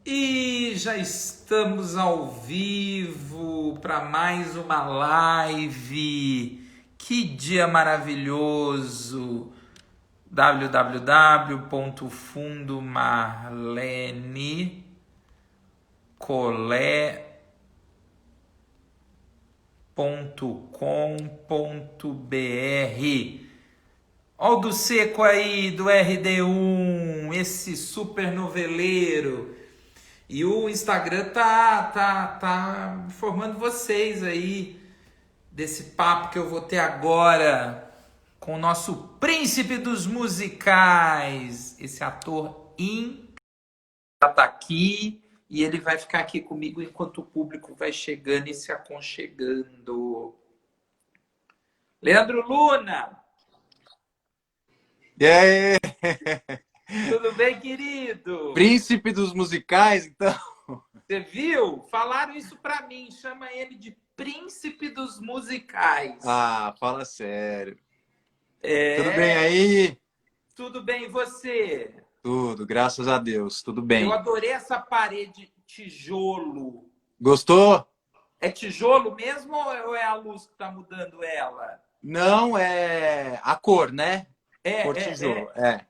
E já estamos ao vivo para mais uma live. Que dia maravilhoso! www.fundomarlenecolé.com.br. Ó o do Seco aí, do RD1, esse super noveleiro. E o Instagram tá informando vocês aí desse papo que eu vou ter agora com o nosso príncipe dos musicais. Esse ator incrível tá aqui e ele vai ficar aqui comigo enquanto o público vai chegando e se aconchegando. Leandro Luna, E aí, tudo bem, querido? príncipe dos musicais, então. Você viu? Falaram isso pra mim. Chama ele de príncipe dos musicais. Ah, fala sério. Tudo bem É, aí? tudo bem, e você? Tudo, graças a Deus, tudo Eu bem. adorei essa parede tijolo. Gostou? É tijolo mesmo ou é a luz que tá mudando ela? Não, é a cor, né? Cor tijolo, É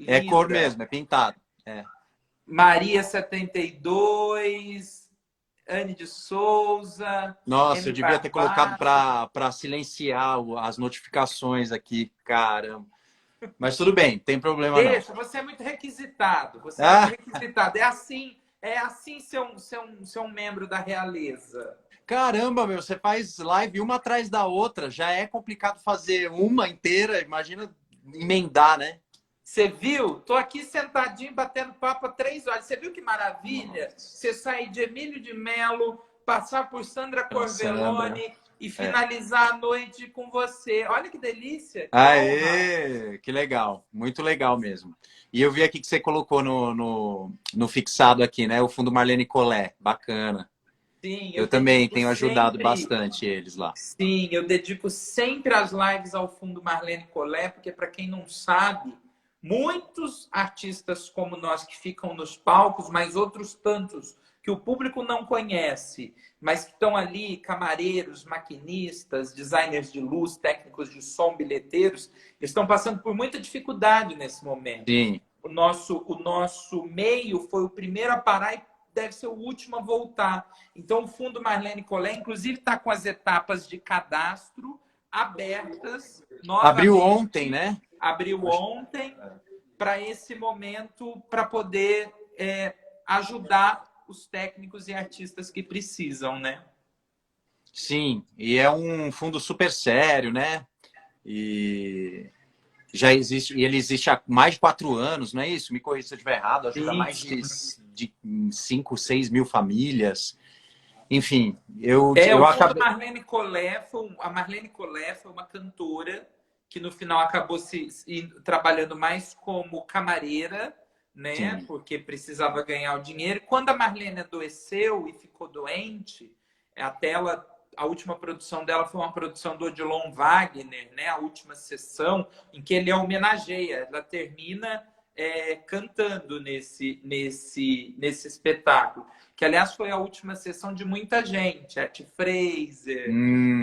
é. É cor linda. mesmo, é pintado. É. Maria 72, Anne de Souza, Nossa, eu M. devia ter colocado Barbato. para silenciar as notificações aqui, caramba. Mas tudo bem, tem problema não. Deixa, você é muito requisitado. Você é muito Ah, requisitado. É assim ser um membro da realeza. caramba, meu, você faz live uma atrás da outra, já é complicado fazer uma inteira, imagina emendar, né? Você viu? Tô aqui sentadinho, batendo papo há 3 horas. Você viu que maravilha? Nossa. Você sair de Emílio de Mello, passar por Sandra A Sandra. Corvellone e É. finalizar a noite com você. Olha que delícia, que honra. Aê, que legal, muito legal mesmo. E eu vi aqui que você colocou no fixado aqui, né? O fundo Marlene Colé, bacana. Sim, Eu eu também dedico tenho ajudado sempre. bastante eles lá. Sim, eu dedico sempre as lives ao Fundo Marlene Colé, porque para quem não sabe, muitos artistas como nós que ficam nos palcos, mas outros tantos que o público não conhece, mas que estão ali, camareiros, maquinistas, designers de luz, técnicos de som, bilheteiros, estão passando por muita dificuldade nesse momento. Sim, O nosso meio foi o primeiro a parar e deve ser o último a voltar. Então, o Fundo Marlene Collet, inclusive, está com as etapas de cadastro abertas abriu ontem, novamente. né? Abriu ontem para esse momento, para poder ajudar os técnicos e artistas que precisam, né? Sim, e é um fundo super sério, né? E já existe, e ele existe há mais de 4 anos, não é isso? Me corrija se eu estiver errado, ajuda Sim, mais sim. de 5, 6 mil famílias. Enfim, O eu Fundo acabei. Marlene Collet, a Marlene Collet foi uma cantora que no final acabou trabalhando mais como camareira, né? Sim, Porque precisava ganhar o dinheiro. Quando a Marlene adoeceu e ficou doente, até ela, a última produção dela foi uma produção do Odilon Wagner, né? A última sessão em que ele a homenageia. Ela termina cantando nesse espetáculo. Que, aliás, foi a última sessão de muita gente. Art Fraser, hum,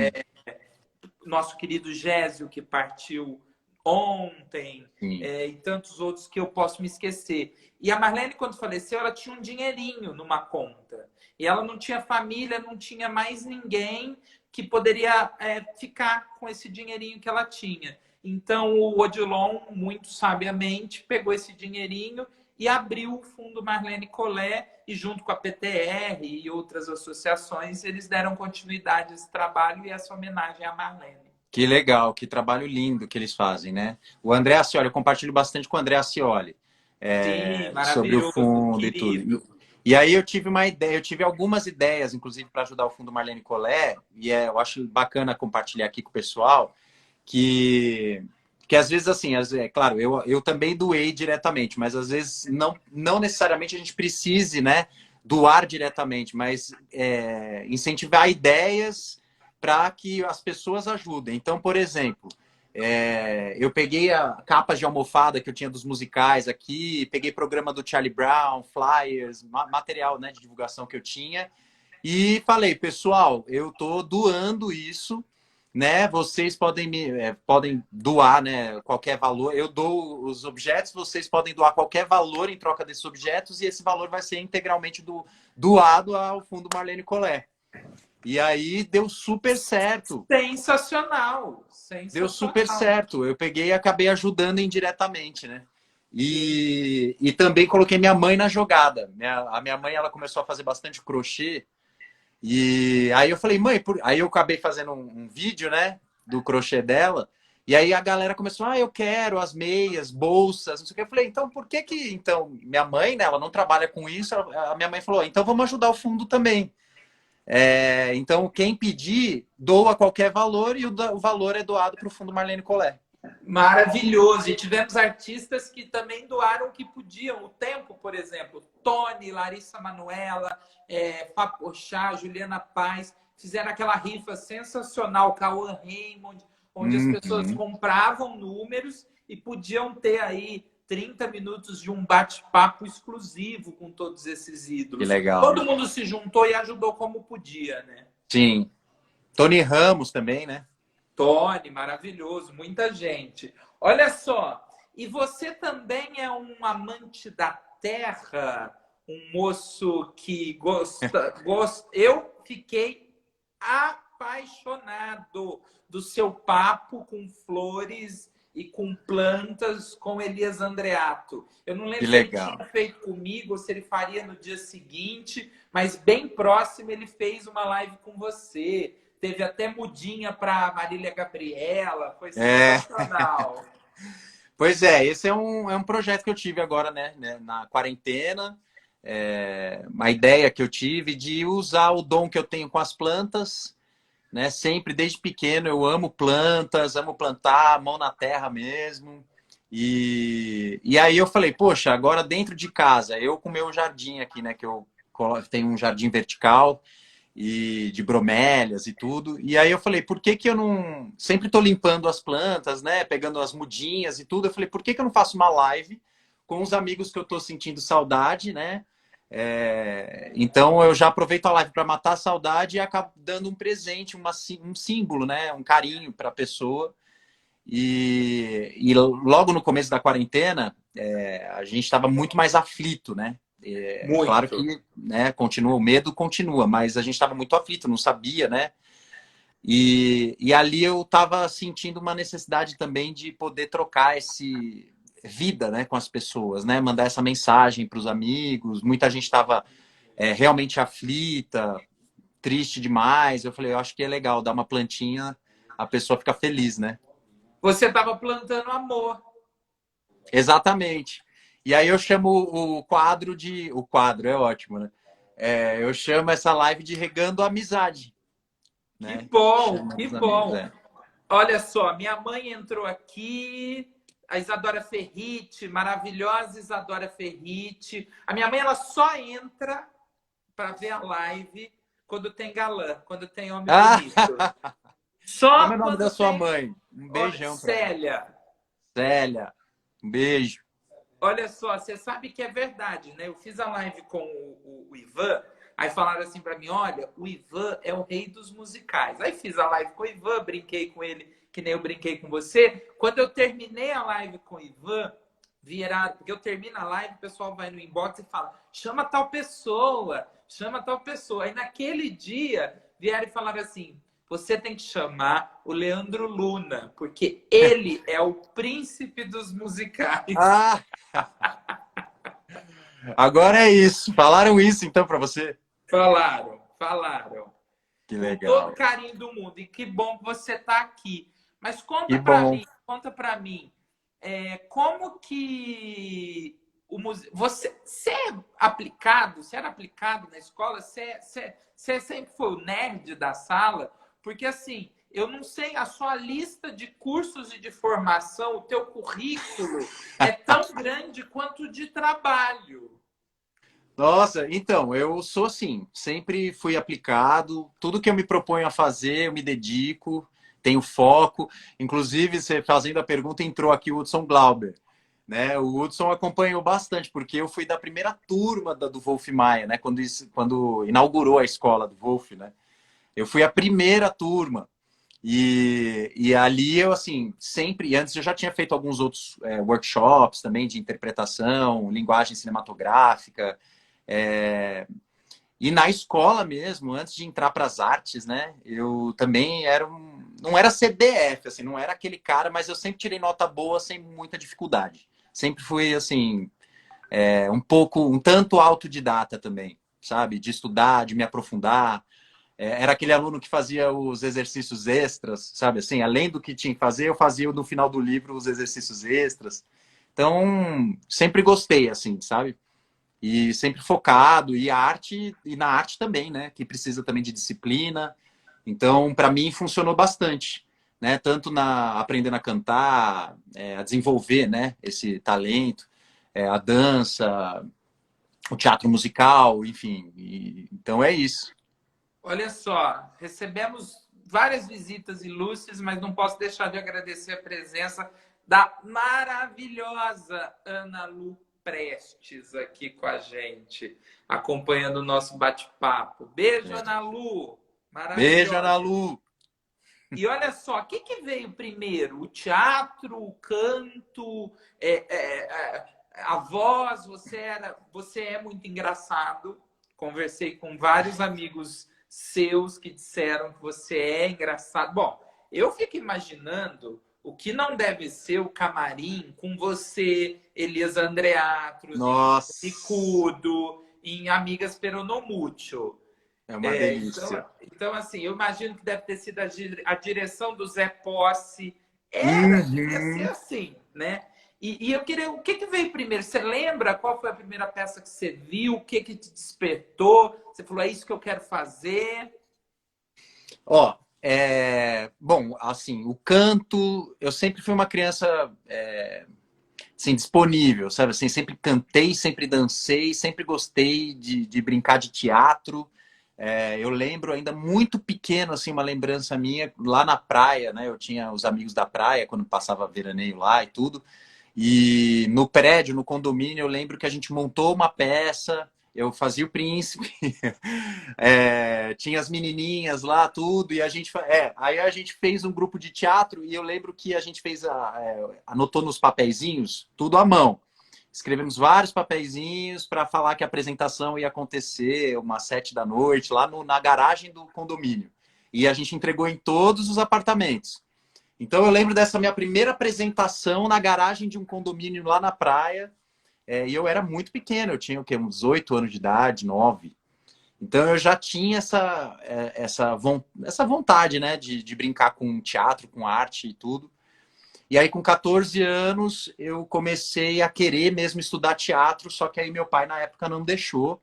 nosso querido Gésio, que partiu ontem, sim, e tantos outros que eu posso me esquecer. E a Marlene, quando faleceu, ela tinha um dinheirinho numa conta. E ela não tinha família, não tinha mais ninguém que poderia ficar com esse dinheirinho que ela tinha. Então, o Odilon, muito sabiamente, pegou esse dinheirinho e abriu o Fundo Marlene Collet e, junto com a PTR e outras associações, eles deram continuidade a esse trabalho e essa homenagem à Marlene. que legal, que trabalho lindo que eles fazem, né? O André Ascioli, eu compartilho bastante com o André Ascioli Sim, sobre o maravilhoso, fundo e tudo. querido. E aí eu tive uma ideia, eu tive algumas ideias, inclusive, para ajudar o Fundo Marlene Collet, e eu acho bacana compartilhar aqui com o pessoal, que, que às vezes, assim, é claro, eu também doei diretamente, mas às vezes não necessariamente a gente precise, né, doar diretamente, mas incentivar ideias para que as pessoas ajudem. Então, por exemplo, Eu peguei a capas de almofada que eu tinha dos musicais aqui, peguei programa do Charlie Brown, flyers, material, né, de divulgação que eu tinha. E falei, pessoal, eu tô doando isso, né? Vocês podem doar, né? Qualquer valor. Eu dou os objetos, vocês podem doar qualquer valor em troca desses objetos e esse valor vai ser integralmente doado ao Fundo Marlene Collet. E aí deu super certo. Sensacional! Deu super Sensacional! certo. Eu peguei e acabei ajudando indiretamente, né? E também coloquei minha mãe na jogada. A minha mãe, ela começou a fazer bastante crochê. E aí eu falei, mãe, aí eu acabei fazendo um vídeo, né, do crochê dela. E aí a galera começou, eu quero as meias, bolsas, não sei o que. Eu falei, então por que que, então, minha mãe, né, ela não trabalha com isso, a minha mãe falou, então vamos ajudar o fundo também. Então, quem pedir, doa qualquer valor e o valor é doado para o Fundo Marlene Collet. Maravilhoso. E tivemos artistas que também doaram o que podiam. O tempo, por exemplo, Tony, Larissa Manoela, Papochá, Juliana Paz, fizeram aquela rifa sensacional, Cauã Raymond, onde as pessoas Uhum. compravam números e podiam ter aí 30 minutos de um bate-papo exclusivo com todos esses Que ídolos. legal. Todo mundo se juntou e ajudou como podia, né? Sim. Tony Ramos também, né? Tony, maravilhoso, muita gente. Olha só, e você também é um amante da terra, um moço que gosta. Eu fiquei apaixonado do seu papo com flores e com plantas com Elias Andreato. Eu não Que lembro se ele legal. tinha feito comigo ou se ele faria no dia seguinte, mas bem próximo ele fez uma live com você. Teve até mudinha para Marília Gabriela, foi É. sensacional. Pois é, esse é um projeto que eu tive agora, né, na quarentena. Uma ideia que eu tive de usar o dom que eu tenho com as plantas, né? Sempre, desde pequeno, eu amo plantas, amo plantar, mão na terra mesmo. E aí eu falei, poxa, agora dentro de casa, eu com o meu jardim aqui, né, que eu tenho um jardim vertical e de bromélias e tudo. E aí eu falei, por que que eu não... Sempre estou limpando as plantas, né? Pegando as mudinhas e tudo. Eu falei, por que que eu não faço uma live com os amigos que eu estou sentindo saudade, né? Então eu já aproveito a live para matar a saudade e acabo dando um presente, um símbolo, né? Um carinho para a pessoa. E logo no começo da quarentena, a gente estava muito mais aflito, né? Claro Muito. que, né, continua, o medo continua, mas a gente estava muito aflito, não sabia, né? E ali eu estava sentindo uma necessidade também de poder trocar esse vida, né, com as pessoas, né? Mandar essa mensagem para os amigos. Muita gente estava realmente aflita, triste demais. Eu falei, eu acho que é legal dar uma plantinha, a pessoa fica feliz, né? Você estava plantando amor. Exatamente. E aí eu chamo o quadro de. O quadro é ótimo, né? Eu chamo essa live de Regando a Amizade, Que né? bom, Chama que os amigos, bom. Olha só, minha mãe entrou aqui, a Isadora Ferrite, maravilhosa Isadora Ferrite. A minha mãe ela só entra para ver a live quando tem galã, quando tem homem Ah! bonito. Como Só é o nome da quando sua tem. mãe? Um Olha, beijão pra ela. Célia, Célia, um beijo. olha só, você sabe que é verdade, né? Eu fiz a live com o Ivan, aí falaram assim para mim: olha, o Ivan é o rei dos musicais. Aí fiz a live com o Ivan, brinquei com ele, que nem eu brinquei com você. Quando eu terminei a live com o Ivan, viraram, porque eu termino a live, o pessoal vai no inbox e fala: chama tal pessoa, chama tal pessoa. Aí naquele dia vieram e falaram assim: você tem que chamar o Leandro Luna, porque ele é o príncipe dos musicais. Ah! Agora é isso. Falaram isso então pra você? Falaram, falaram. Que Com todo legal. o carinho do mundo. E que bom que você está aqui. Mas Que bom. conta para mim, como que você é aplicado, você era aplicado na escola, você sempre foi o nerd da sala? Porque assim, eu não sei, a sua lista de cursos e de formação, o teu currículo é tão grande quanto o de trabalho. Nossa, então, eu sou assim, sempre fui aplicado, tudo que eu me proponho a fazer, eu me dedico, tenho foco. Inclusive, você fazendo a pergunta, entrou aqui o Hudson Glauber. Né? O Hudson acompanhou bastante, porque eu fui da primeira turma do Wolf Maia, né? Quando inaugurou a escola do Wolf, né? Eu fui a primeira turma. E ali eu, assim, sempre... E antes eu já tinha feito alguns outros workshops também de interpretação, linguagem cinematográfica. E na escola mesmo, antes de entrar para as artes, né? Eu também era não era CDF, assim, não era aquele cara, mas eu sempre tirei nota boa sem muita dificuldade. Sempre fui, assim, um tanto autodidata também, sabe? De estudar, de me aprofundar. Era aquele aluno que fazia os exercícios extras, sabe? Assim, além do que tinha que fazer, eu fazia no final do livro os exercícios extras. Então, sempre gostei, assim, sabe? E sempre focado, e a arte, e na arte também, né? Que precisa também de disciplina. Então, para mim, funcionou bastante, né? Tanto na aprendendo a cantar, a desenvolver, né? Esse talento, a dança, o teatro musical, enfim. Então é isso. Olha só, recebemos várias visitas ilustres, mas não posso deixar de agradecer a presença da maravilhosa Ana Lu Prestes aqui com a gente, acompanhando o nosso bate-papo. Beijo, Ana Lu! Beijo, Ana Maravilhosa! Lu! E olha só, o que, que veio primeiro? O teatro, o canto, a voz? Você é muito engraçado. Conversei com vários amigos seus que disseram que você é engraçado. Bom, eu fico imaginando o que não deve ser o camarim com você, Elisa Andreatos, em Nossa, Nicudo, em Amigas Peronomútil. é uma delícia. Então, assim, eu imagino que deve ter sido a direção do Zé Posse. Devia ser Uhum. assim, né? E eu queria, o que, que veio primeiro? Você lembra qual foi a primeira peça que você viu? O que, que te despertou? Você falou, é isso que eu quero fazer? Ó, bom, assim, o canto, eu sempre fui uma criança assim, disponível, sabe? Assim, sempre cantei, sempre dancei, sempre gostei de brincar de teatro. Eu lembro ainda muito pequeno, assim, uma lembrança minha lá na praia, né? Eu tinha os amigos da praia quando passava veraneio lá e tudo. E no prédio, no condomínio, eu lembro que a gente montou uma peça. Eu fazia o príncipe, tinha as menininhas lá, tudo, e a gente, aí a gente fez um grupo de teatro e eu lembro que a gente fez, anotou nos papeizinhos, tudo à mão. Escrevemos vários papeizinhos para falar que a apresentação ia acontecer umas 7 da noite, lá na garagem do condomínio. E a gente entregou em todos os apartamentos. Então eu lembro dessa minha primeira apresentação na garagem de um condomínio lá na praia. E eu era muito pequeno, eu tinha o quê? Uns 8 anos de idade, 9. Então eu já tinha essa vontade, né, de brincar com teatro, com arte e tudo. E aí, com 14 anos, eu comecei a querer mesmo estudar teatro, só que aí meu pai, na época, não deixou.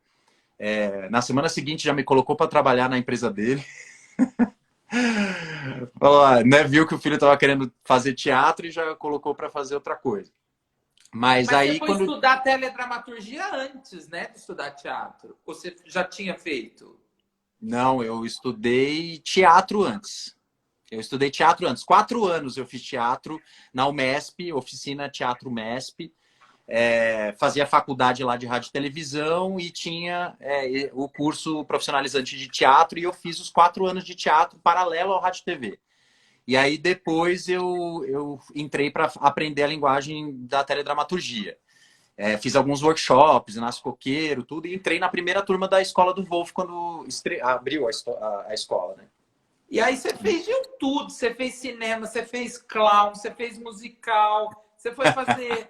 Na semana seguinte, já me colocou para trabalhar na empresa dele. Falou, né, viu que o filho estava querendo fazer teatro e já colocou para fazer outra coisa. Mas Mas você aí, foi quando... estudar teledramaturgia antes, né, de estudar teatro? Ou você já tinha feito? Não, eu estudei teatro antes. Eu estudei teatro antes. 4 anos eu fiz teatro na Umesp, oficina Teatro Umesp. Fazia faculdade lá de rádio e televisão e tinha o curso profissionalizante de teatro e eu fiz os 4 anos de teatro paralelo ao rádio e TV. E aí depois eu entrei para aprender a linguagem da teledramaturgia. Fiz alguns workshops, Inácio Coqueiro, tudo, e entrei na primeira turma da escola do Wolf quando abriu a escola, né? E aí você fez de tudo. Você fez cinema, você fez clown, você fez musical, você foi fazer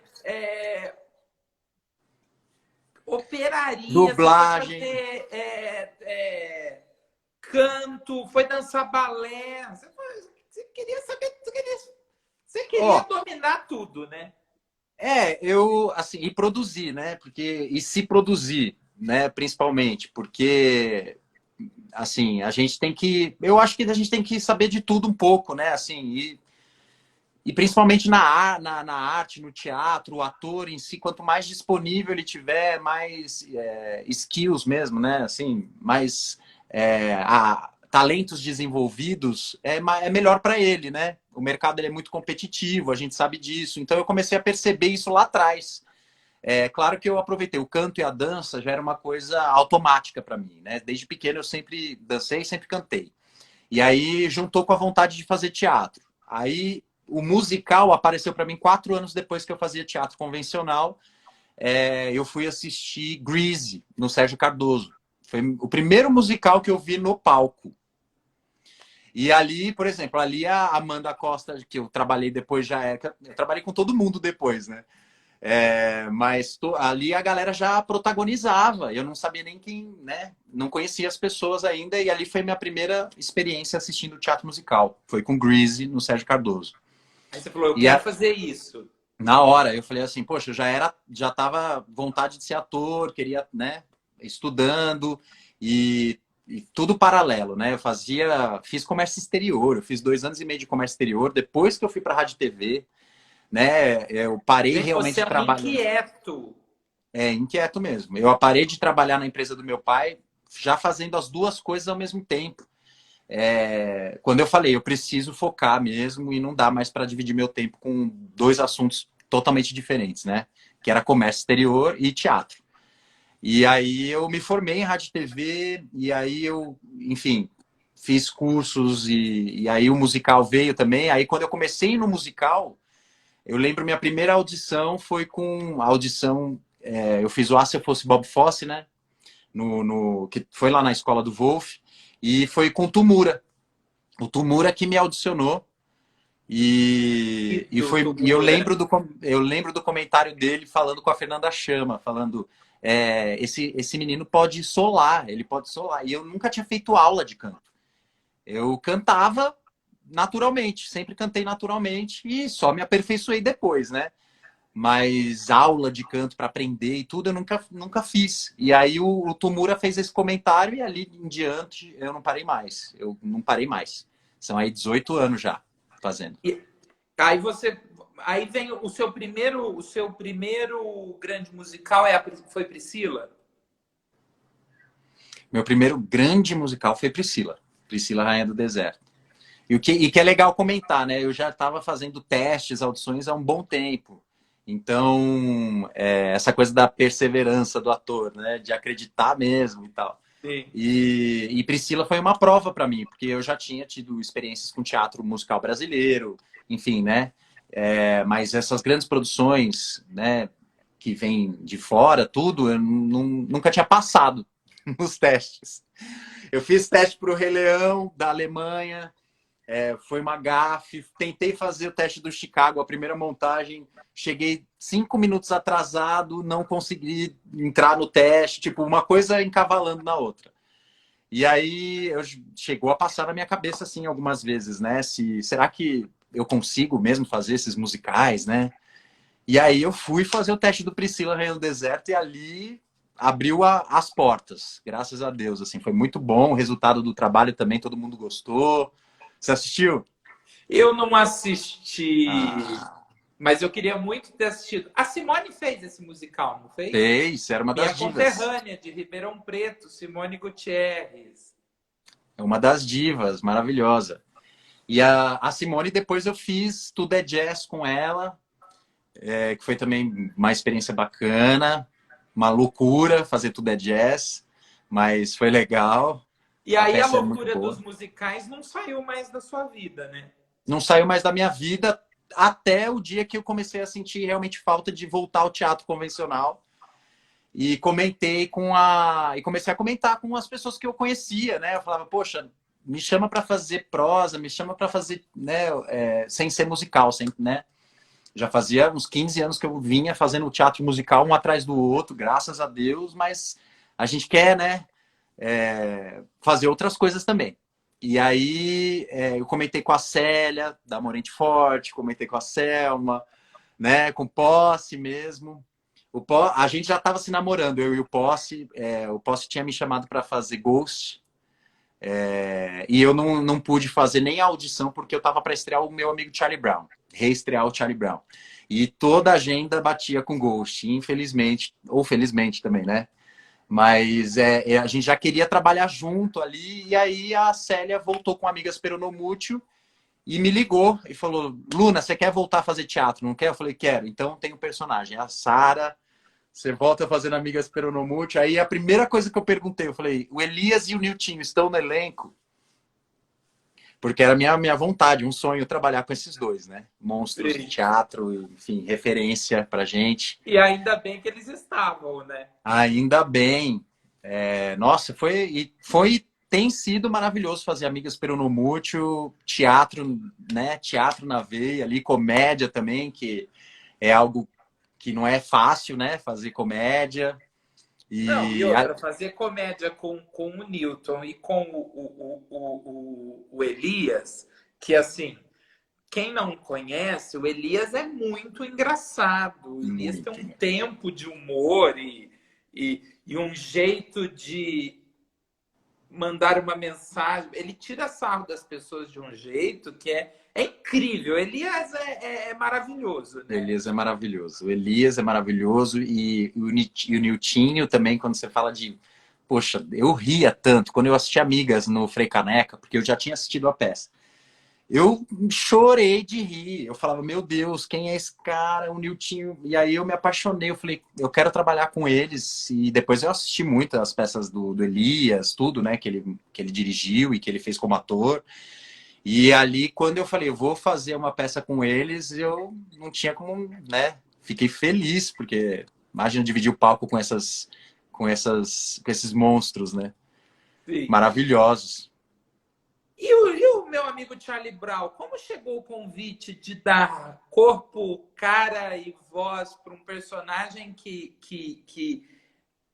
operaria, você foi Dublagem. fazer canto, foi dançar balé. Você queria saber, você queria Ó, dominar tudo, né? eu, assim, e produzir, né? E se produzir, né? Principalmente, porque, assim, eu acho que a gente tem que saber de tudo um pouco, né? Assim, e principalmente na arte, no teatro, o ator em si, quanto mais disponível ele tiver, mais skills mesmo, né? Assim, mais talentos desenvolvidos, é melhor para ele, né? O mercado ele é muito competitivo, a gente sabe disso. Então eu comecei a perceber isso lá atrás. É claro que eu aproveitei. O canto e a dança já era uma coisa automática para mim, né? Desde pequeno eu sempre dancei, sempre cantei. E aí juntou com a vontade de fazer teatro. Aí o musical apareceu para mim 4 anos depois que eu fazia teatro convencional. Eu fui assistir Grease no Sérgio Cardoso. Foi o primeiro musical que eu vi no palco. E ali, por exemplo, ali a Amanda Costa, que eu trabalhei depois já é. Eu trabalhei com todo mundo depois, né? Mas ali a galera já protagonizava. Eu não sabia nem quem, né? Não conhecia as pessoas ainda. E ali foi minha primeira experiência assistindo teatro musical. Foi com Grease no Sérgio Cardoso. Aí você falou, eu quero fazer isso. Na hora, eu falei assim, poxa, já tava vontade de ser ator, queria, né? Estudando e tudo paralelo, né? Fiz comércio exterior, eu fiz 2 anos e meio de comércio exterior, depois que eu fui para a Rádio e TV, né? Eu parei Gente, realmente você de é um trabalhar. inquieto. Inquieto mesmo. Eu parei de trabalhar na empresa do meu pai, já fazendo as duas coisas ao mesmo tempo. Quando eu falei, eu preciso focar mesmo e não dá mais para dividir meu tempo com dois assuntos totalmente diferentes, né? Que era comércio exterior e teatro. E aí eu me formei em rádio e TV, e aí eu, enfim, fiz cursos, e aí o musical veio também. Aí quando eu comecei no musical, eu lembro minha primeira audição foi com a audição, eu fiz o Ah, Se Eu Fosse Bob Fosse, né? Que foi lá na escola do Wolf, e foi com o Tumura. O Tumura que me audicionou. E eu lembro do comentário dele falando com a Fernanda Chama, falando esse menino pode solar, ele pode solar. E eu nunca tinha feito aula de canto. Eu cantava naturalmente, sempre cantei naturalmente e só me aperfeiçoei depois, né? Mas aula de canto para aprender e tudo eu nunca fiz. E aí o Tumura fez esse comentário e ali em diante eu não parei mais. Eu não parei mais. São aí 18 anos já fazendo. E aí vem o seu primeiro grande musical foi Priscila? Meu primeiro grande musical foi Priscila. Priscila, Rainha do Deserto. E que é legal comentar, né? Eu já estava fazendo testes, audições há um bom tempo. Então, essa coisa da perseverança do ator, né? De acreditar mesmo e tal. Sim. E Priscila foi uma prova para mim, porque eu já tinha tido experiências com teatro musical brasileiro, enfim, né? Mas essas grandes produções, né? Que vêm de fora, tudo, eu nunca tinha passado nos testes. Eu fiz teste para o Rei Leão, da Alemanha, foi uma gafe. Tentei fazer o teste do Chicago, a primeira montagem. Cheguei 5 minutos atrasado, não consegui entrar no teste. Tipo, uma coisa encavalando na outra. E aí chegou a passar na minha cabeça, assim, algumas vezes, né? Será que eu consigo mesmo fazer esses musicais, né? E aí eu fui fazer o teste do Priscila Rainha do Deserto e ali abriu as portas, graças a Deus. Assim, foi muito bom o resultado do trabalho também, todo mundo gostou. Você assistiu? Eu não assisti, Ah, mas eu queria muito ter assistido. A Simone fez esse musical, não fez? fez, era uma Minha das divas. conterrânea de Ribeirão Preto, Simone Gutierrez. É uma das divas, maravilhosa. E a Simone, depois eu fiz Tudo é Jazz com ela, que foi também uma experiência bacana, uma loucura fazer Tudo é Jazz, mas foi legal. E A aí a peça é muito loucura dos boa. musicais não saiu mais da sua vida, né? Não saiu mais da minha vida até o dia que eu comecei a sentir realmente falta de voltar ao teatro convencional. E comecei a comentar com as pessoas que eu conhecia, né? Eu falava, poxa, me chama para fazer prosa, me chama para fazer, né, sem ser musical, né? Já fazia uns 15 anos que eu vinha fazendo teatro musical um atrás do outro, graças a Deus, mas a gente quer, né, fazer outras coisas também. E aí eu comentei com a Célia, da Morente Forte, comentei com a Selma, né, com o Posse mesmo. A gente já estava se namorando, eu e o Posse. O Posse tinha me chamado para fazer Ghost. E eu não pude fazer nem a audição porque eu estava para estrear o meu amigo Charlie Brown. Reestrear o Charlie Brown. E toda a agenda batia com Ghost, infelizmente, ou felizmente também, né? Mas a gente já queria trabalhar junto ali, e aí a Célia voltou com Amigas Peronomútil e me ligou e falou: Luna, você quer voltar a fazer teatro? Não quer? Eu falei: quero. Então tem um personagem, a Sara. Você volta fazendo Amigas Peronomútil. Aí a primeira coisa que eu perguntei, eu falei: o Elias e o Niltinho estão no elenco? Porque era minha vontade, um sonho trabalhar com esses dois, né? Monstros do Sim. teatro, enfim, referência pra gente. E ainda bem que eles estavam, né? Ainda bem. Nossa, tem sido maravilhoso fazer Amigas Peronomútil, teatro, né? Teatro na veia ali, comédia também, que é algo que não é fácil, né? Fazer comédia. Não, e E outra, fazer comédia com o Newton e com o Elias, que assim, quem não conhece, o Elias é muito engraçado. O Elias tem muito. um tempo de humor e um jeito de mandar uma mensagem. Ele tira sarro das pessoas de um jeito que é incrível. Elias é maravilhoso, né? Elias é maravilhoso. O Elias é maravilhoso e o Niltinho também, quando você fala de... Poxa, eu ria tanto quando eu assisti Amigas no Frei Caneca, porque eu já tinha assistido a peça. Eu chorei de rir. Eu falava: meu Deus, quem é esse cara? O Niltinho. E aí eu me apaixonei. Eu falei: eu quero trabalhar com eles. E depois eu assisti muito as peças do Elias, tudo, né? Que ele dirigiu e que ele fez como ator. E ali, quando eu falei: eu vou fazer uma peça com eles, eu não tinha como, né? Fiquei feliz, porque imagina dividir o palco com esses monstros, né? Sim. Maravilhosos. E o meu amigo Charlie Brown, como chegou o convite de dar corpo, cara e voz para um personagem que,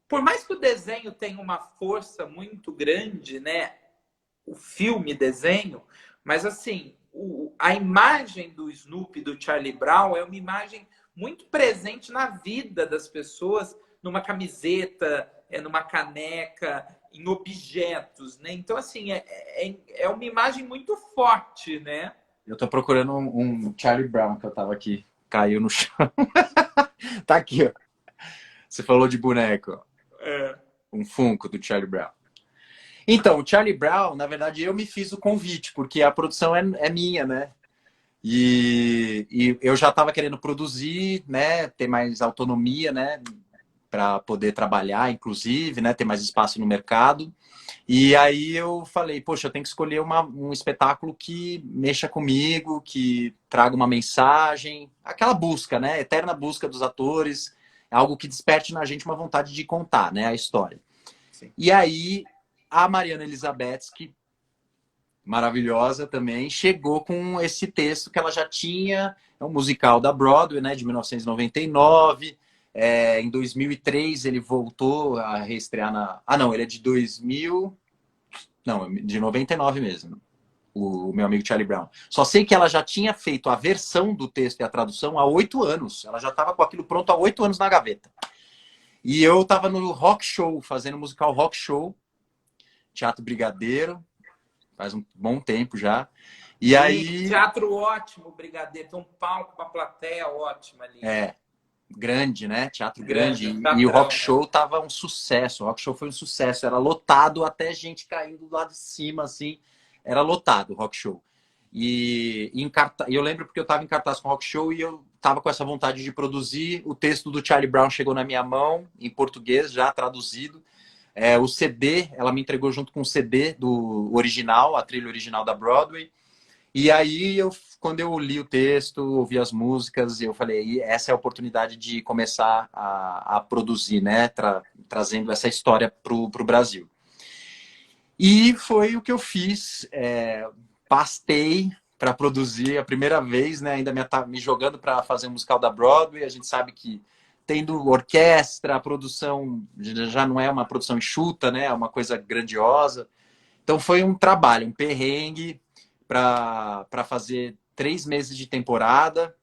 por mais que o desenho tenha uma força muito grande, né? O filme, desenho, mas assim, a imagem do Snoopy, do Charlie Brown, é uma imagem muito presente na vida das pessoas, numa camiseta, numa caneca, em objetos, né? Então, assim, é uma imagem muito forte, né? Eu tô procurando um Charlie Brown que eu tava aqui. Caiu no chão. Tá aqui, ó. Você falou de boneco, ó. É. Um Funko do Charlie Brown. Então, o Charlie Brown, na verdade, eu me fiz o convite, porque a produção é minha, né? E eu já estava querendo produzir, né? Ter mais autonomia, né? Para poder trabalhar, inclusive, né? Ter mais espaço no mercado. E aí eu falei: poxa, eu tenho que escolher um espetáculo que mexa comigo, que traga uma mensagem, aquela busca, né? Eterna busca dos atores, algo que desperte na gente uma vontade de contar, né? A história. Sim. E aí a Mariana Elizabetsky, maravilhosa também, chegou com esse texto que ela já tinha, é um musical da Broadway, né? De 1999. Em 2003 ele voltou a reestrear na... Ah, não, ele é de 2000... Não, de 99 mesmo, o meu amigo Charlie Brown. Só sei que ela já tinha feito a versão do texto e a tradução há 8 anos. Ela já estava com aquilo pronto há 8 anos na gaveta. E eu estava no Rock Show, fazendo o musical Rock Show, Teatro Brigadeiro, faz um bom tempo já. E Sim, aí, teatro ótimo, Brigadeiro. Tem um palco, uma plateia ótima ali. grande, né? Teatro Grande, grande. um E o Rock teatrão, né? Show tava um sucesso. O Rock Show foi um sucesso. Era lotado, até gente caindo do lado de cima, assim. Era lotado o Rock Show. Eu lembro porque eu estava em cartaz com o Rock Show e eu estava com essa vontade de produzir. O texto do Charlie Brown chegou na minha mão, em português, já traduzido. O CD, ela me entregou junto com o CD do original, a trilha original da Broadway. E aí, quando eu li o texto, ouvi as músicas, eu falei: essa é a oportunidade de começar a produzir, né? Trazendo essa história para o Brasil. E foi o que eu fiz. Pastei para produzir a primeira vez, né? Ainda me jogando para fazer um musical da Broadway. A gente sabe que tendo orquestra, a produção já não é uma produção enxuta, né? É uma coisa grandiosa. Então foi um trabalho, um perrengue para fazer 3 meses de temporada.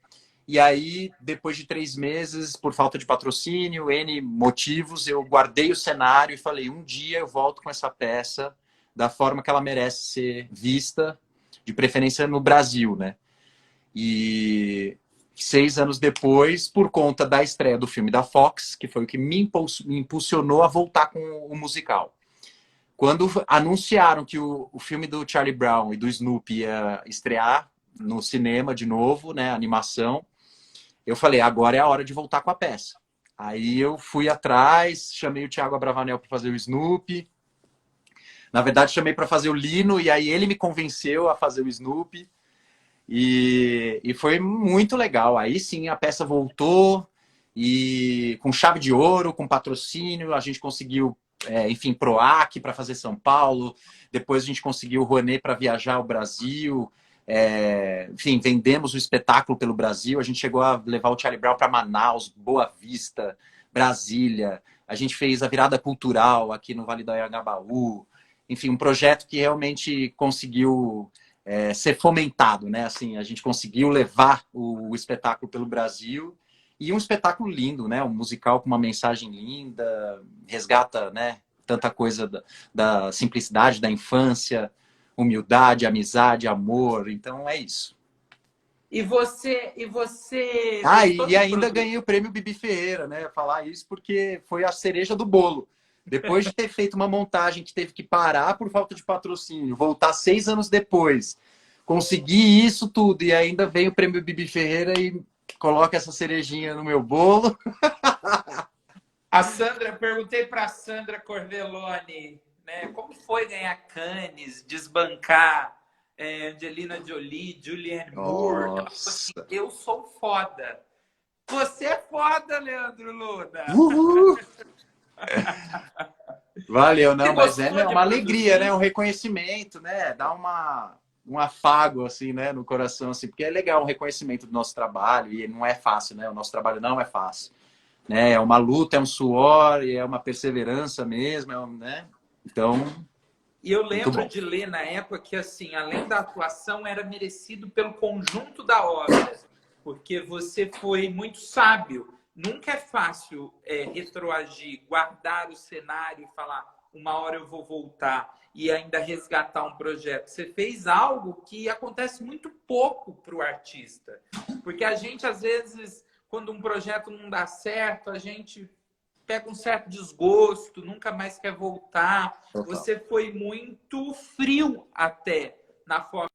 E aí, depois de 3 meses, por falta de patrocínio, N motivos, eu guardei o cenário e falei: um dia eu volto com essa peça da forma que ela merece ser vista, de preferência no Brasil, né? E 6 anos depois, por conta da estreia do filme da Fox, que foi o que me impulsionou a voltar com o musical. Quando anunciaram que o filme do Charlie Brown e do Snoopy ia estrear no cinema de novo, né, animação, eu falei, agora é a hora de voltar com a peça. Aí eu fui atrás, chamei o Thiago Abravanel para fazer o Snoopy. Na verdade, chamei para fazer o Lino, e aí ele me convenceu a fazer o Snoopy. E foi muito legal. Aí sim, a peça voltou, e com chave de ouro, com patrocínio, a gente conseguiu, enfim, PROAC para fazer São Paulo. Depois a gente conseguiu o Rouanet para viajar ao Brasil. Enfim, vendemos o espetáculo pelo Brasil. A gente chegou a levar o Charlie Brown para Manaus, Boa Vista, Brasília. A gente fez a virada cultural aqui no Vale do Anhangabaú. Enfim, um projeto que realmente conseguiu ser fomentado, né? Assim, a gente conseguiu levar o espetáculo pelo Brasil, e um espetáculo lindo, né? Um musical com uma mensagem linda, resgata, né, tanta coisa da simplicidade da infância, humildade, amizade, amor. Então é isso. E você E ainda ganhei o prêmio Bibi Ferreira, né? Falar isso porque foi a cereja do bolo. Depois de ter feito uma montagem que teve que parar por falta de patrocínio, voltar 6 anos depois, conseguir isso tudo, e ainda vem o prêmio Bibi Ferreira e coloca essa cerejinha no meu bolo. Perguntei para a Sandra Cordelone, né, como foi ganhar Cannes, desbancar Angelina Jolie, Julianne Moore. Ela falou assim, eu sou foda. Você é foda, Leandro Luna. Uhul! Valeu, não, mas é uma alegria, né? Um reconhecimento, né? Dá um afago, assim, né? No coração, assim, porque é legal o reconhecimento do nosso trabalho, e não é fácil, né? O nosso trabalho não é fácil, né? É uma luta, é um suor, e é uma perseverança mesmo, né? Então... E eu lembro de ler na época que, assim, além da atuação, era merecido pelo conjunto da obra, porque você foi muito sábio. Nunca é fácil retroagir, guardar o cenário e falar, uma hora eu vou voltar e ainda resgatar um projeto. Você fez algo que acontece muito pouco para o artista. Porque a gente, às vezes, quando um projeto não dá certo, a gente pega um certo desgosto, nunca mais quer voltar. Total. Você foi muito frio até na forma.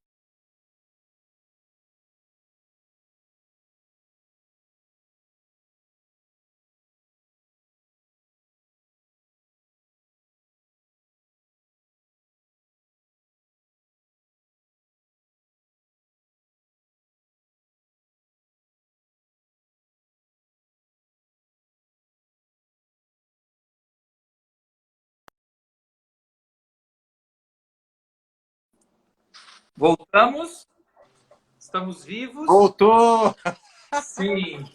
Voltamos? Estamos vivos? Voltou! Sim.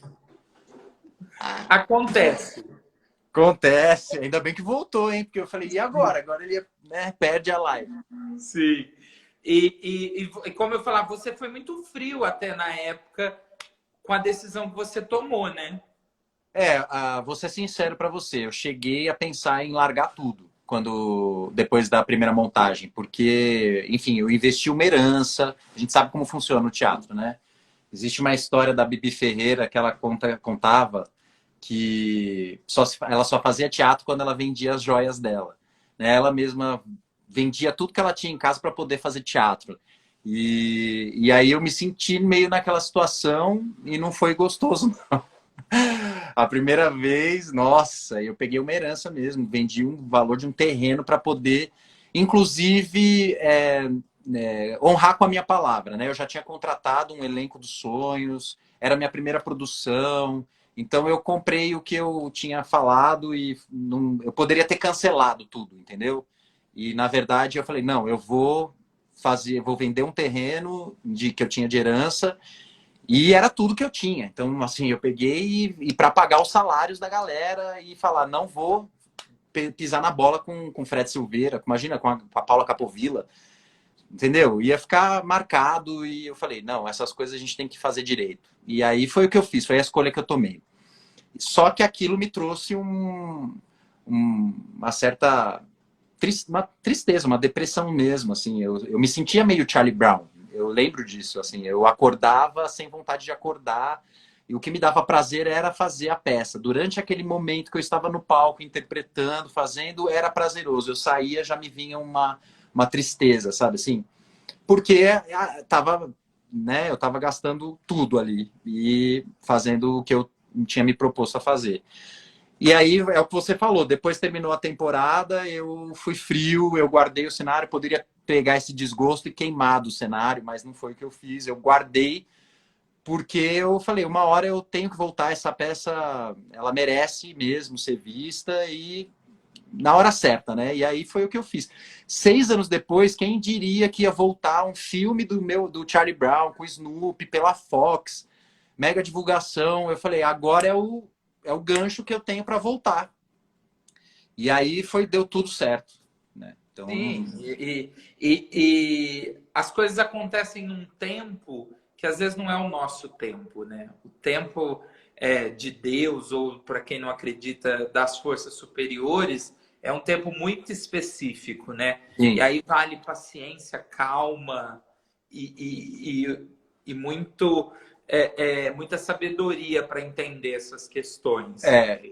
Acontece. Acontece. Ainda bem que voltou, hein? Porque eu falei, e agora? Agora ele, né, perde a live. Sim. E como eu falava, você foi muito frio até na época com a decisão que você tomou, né? Vou ser sincero para você. Eu cheguei a pensar em largar tudo depois da primeira montagem, porque, enfim, eu investi uma herança. A gente sabe como funciona o teatro, né? Existe uma história da Bibi Ferreira que ela contava que ela só fazia teatro quando ela vendia as joias dela, né? Ela mesma vendia tudo que ela tinha em casa para poder fazer teatro. E aí eu me senti meio naquela situação e não foi gostoso, não. A primeira vez, nossa, eu peguei uma herança mesmo, vendi um valor de um terreno para poder, inclusive, honrar com a minha palavra, né? Eu já tinha contratado um elenco dos sonhos, era a minha primeira produção, então eu comprei o que eu tinha falado e eu poderia ter cancelado tudo, entendeu? E na verdade eu falei, não, eu vou vender um terreno que eu tinha de herança. E era tudo que eu tinha. Então, assim, eu peguei e para pagar os salários da galera e falar, não vou pisar na bola com Fred Silveira, imagina, com a Paula Capovilla, entendeu? Ia ficar marcado e eu falei, não, essas coisas a gente tem que fazer direito. E aí foi o que eu fiz, foi a escolha que eu tomei. Só que aquilo me trouxe uma certa uma tristeza, uma depressão mesmo, assim. Eu me sentia meio Charlie Brown. eu lembro disso, assim, eu acordava sem vontade de acordar, e o que me dava prazer era fazer a peça. Durante aquele momento que eu estava no palco, interpretando, fazendo, era prazeroso. Eu saía, já me vinha uma tristeza, sabe assim? Porque tava, né, eu estava gastando tudo ali e fazendo o que eu tinha me proposto a fazer. E aí é o que você falou, depois terminou a temporada, eu fui frio, eu guardei o cenário, poderia pegar esse desgosto e queimar do cenário, mas não foi o que eu fiz, eu guardei porque eu falei, uma hora eu tenho que voltar, essa peça, ela merece mesmo ser vista e na hora certa, né? E aí foi o que eu fiz. 6 anos depois, quem diria que ia voltar um filme do Charlie Brown com Snoopy pela Fox, mega divulgação. Eu falei, agora é o gancho que eu tenho para voltar. E aí deu tudo certo, né? Então, Sim, e as coisas acontecem num tempo que às vezes não é o nosso tempo, né? O tempo de Deus, ou para quem não acredita, das forças superiores, é um tempo muito específico, né? E sim. aí vale paciência, calma e muita sabedoria para entender essas questões.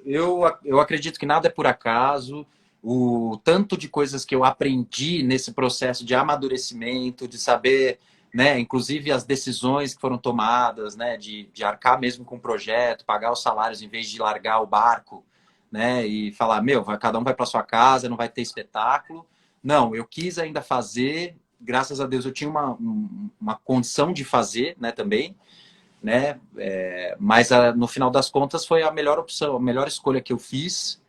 Eu acredito que nada é por acaso. O tanto de coisas que eu aprendi nesse processo de amadurecimento, de saber, né, inclusive as decisões que foram tomadas, né, de arcar mesmo com o projeto, pagar os salários em vez de largar o barco, né, e falar, meu, cada um vai para sua casa, não vai ter espetáculo. Não, eu quis ainda fazer, graças a Deus eu tinha uma condição de fazer, né, também, né? Mas no final das contas foi a melhor opção, a melhor escolha que eu fiz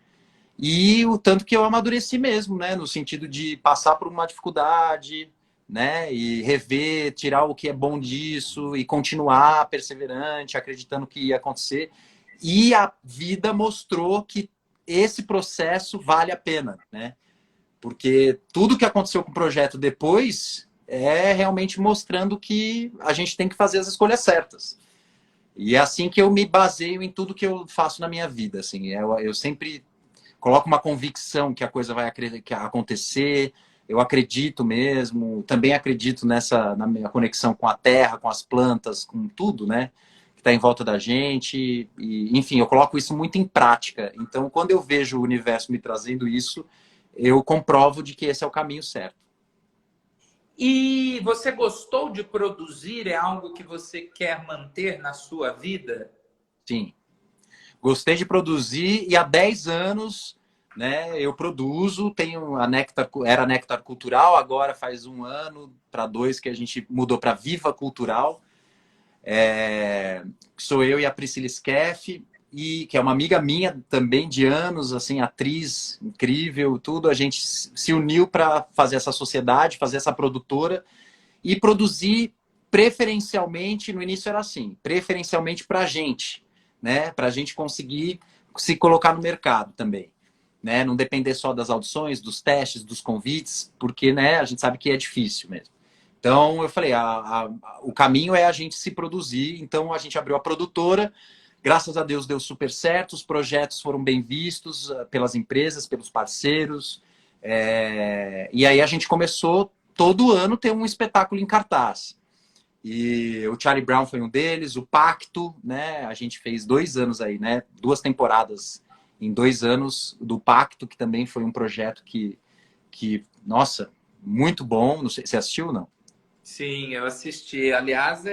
e o tanto que eu amadureci mesmo, né? No sentido de passar por uma dificuldade, né? E rever, tirar o que é bom disso e continuar perseverante, acreditando que ia acontecer. E a vida mostrou que esse processo vale a pena, né? Porque tudo que aconteceu com o projeto depois é realmente mostrando que a gente tem que fazer as escolhas certas. E é assim que eu me baseio em tudo que eu faço na minha vida. Assim, eu sempre coloco uma convicção que a coisa vai acontecer. Eu acredito mesmo. Também acredito na minha conexão com a terra, com as plantas, com tudo, né? Que está em volta da gente. E, enfim, eu coloco isso muito em prática. Então, quando eu vejo o universo me trazendo isso, eu comprovo de que esse é o caminho certo. E você gostou de produzir? É algo que você quer manter na sua vida? Sim. Gostei de produzir e há 10 anos, né, eu produzo, tenho era a Nectar Cultural, agora faz 1 ano para 2 que a gente mudou para Viva Cultural. Sou eu e a Priscila Skeff, e que é uma amiga minha também de anos, assim, atriz incrível, tudo. A gente se uniu para fazer essa sociedade, fazer essa produtora e produzir preferencialmente, no início era assim, preferencialmente para a gente, né? Para a gente conseguir se colocar no mercado também, né? Não depender só das audições, dos testes, dos convites, porque, né, a gente sabe que é difícil mesmo. Então, eu falei, o caminho é a gente se produzir. Então, a gente abriu a produtora. Graças a Deus deu super certo. Os projetos foram bem vistos pelas empresas, pelos parceiros. E aí a gente começou todo ano ter um espetáculo em cartaz. E o Charlie Brown foi um deles, o Pacto, né? A gente fez 2 anos aí, né? 2 temporadas em 2 anos do Pacto, que também foi um projeto nossa, muito bom. Não sei, você assistiu ou não? Sim, eu assisti. Aliás,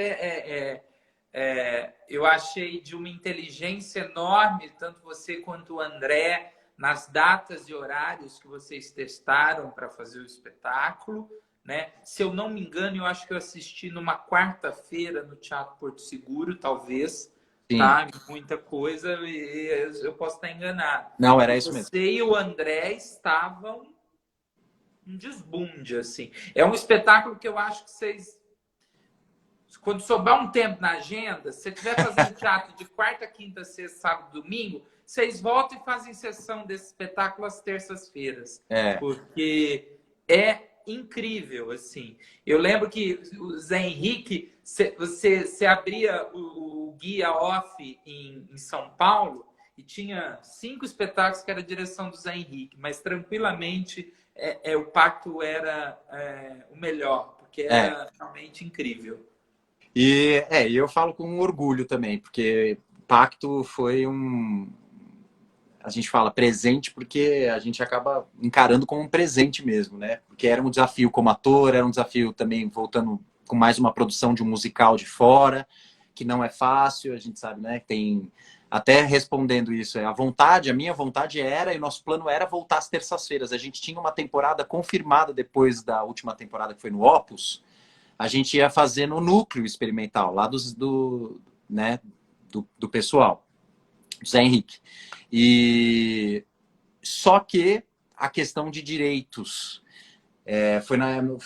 eu achei de uma inteligência enorme, tanto você quanto o André, nas datas e horários que vocês testaram para fazer o espetáculo, né? Se eu não me engano, eu acho que eu assisti numa quarta-feira no Teatro Porto Seguro, talvez, Sim. tá? Muita coisa, e eu posso estar enganado. Não, era E isso mesmo. você e o André estavam um desbunde, assim. É um espetáculo que eu acho que vocês, quando sobrar um tempo na agenda, se você estiver fazendo teatro de quarta, quinta, sexta, sábado, domingo, vocês voltam e fazem sessão desse espetáculo às terças-feiras. É, Porque é incrível, assim. Eu lembro que o Zé Henrique, você abria o guia off em São Paulo e tinha 5 espetáculos que era a direção do Zé Henrique, mas tranquilamente o pacto era o melhor, que É. era realmente incrível. E eu falo com orgulho também, porque Pacto foi a gente fala presente porque a gente acaba encarando como um presente mesmo, né? Porque era um desafio como ator, era um desafio também voltando com mais uma produção de um musical de fora, que não é fácil, a gente sabe, né? Tem até respondendo isso, a minha vontade era e o nosso plano era voltar às terças-feiras. A gente tinha uma temporada confirmada depois da última temporada que foi no Opus. A gente ia fazer no núcleo experimental, lá né, do pessoal, do Zé Henrique. E só que a questão de direitos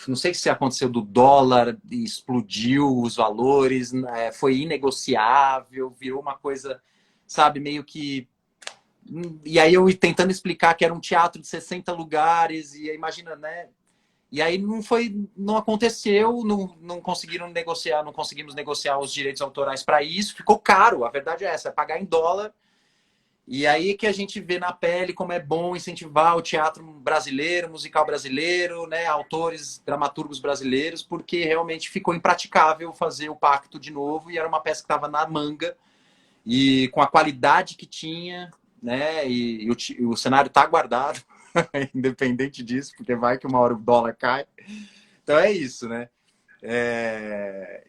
não sei se aconteceu do dólar, explodiu os valores, foi inegociável, virou uma coisa, sabe, meio que. E aí eu tentando explicar que era um teatro de 60 lugares, e imagina, né? E aí não aconteceu, não conseguiram negociar, não conseguimos negociar os direitos autorais para isso, ficou caro, a verdade é essa, é pagar em dólar. E aí que a gente vê na pele como é bom incentivar o teatro brasileiro, musical brasileiro, né, autores, dramaturgos brasileiros, porque realmente ficou impraticável fazer o Pacto de novo e era uma peça que estava na manga e com a qualidade que tinha, né, o cenário está guardado, independente disso, porque vai que uma hora o dólar cai. Então é isso, né?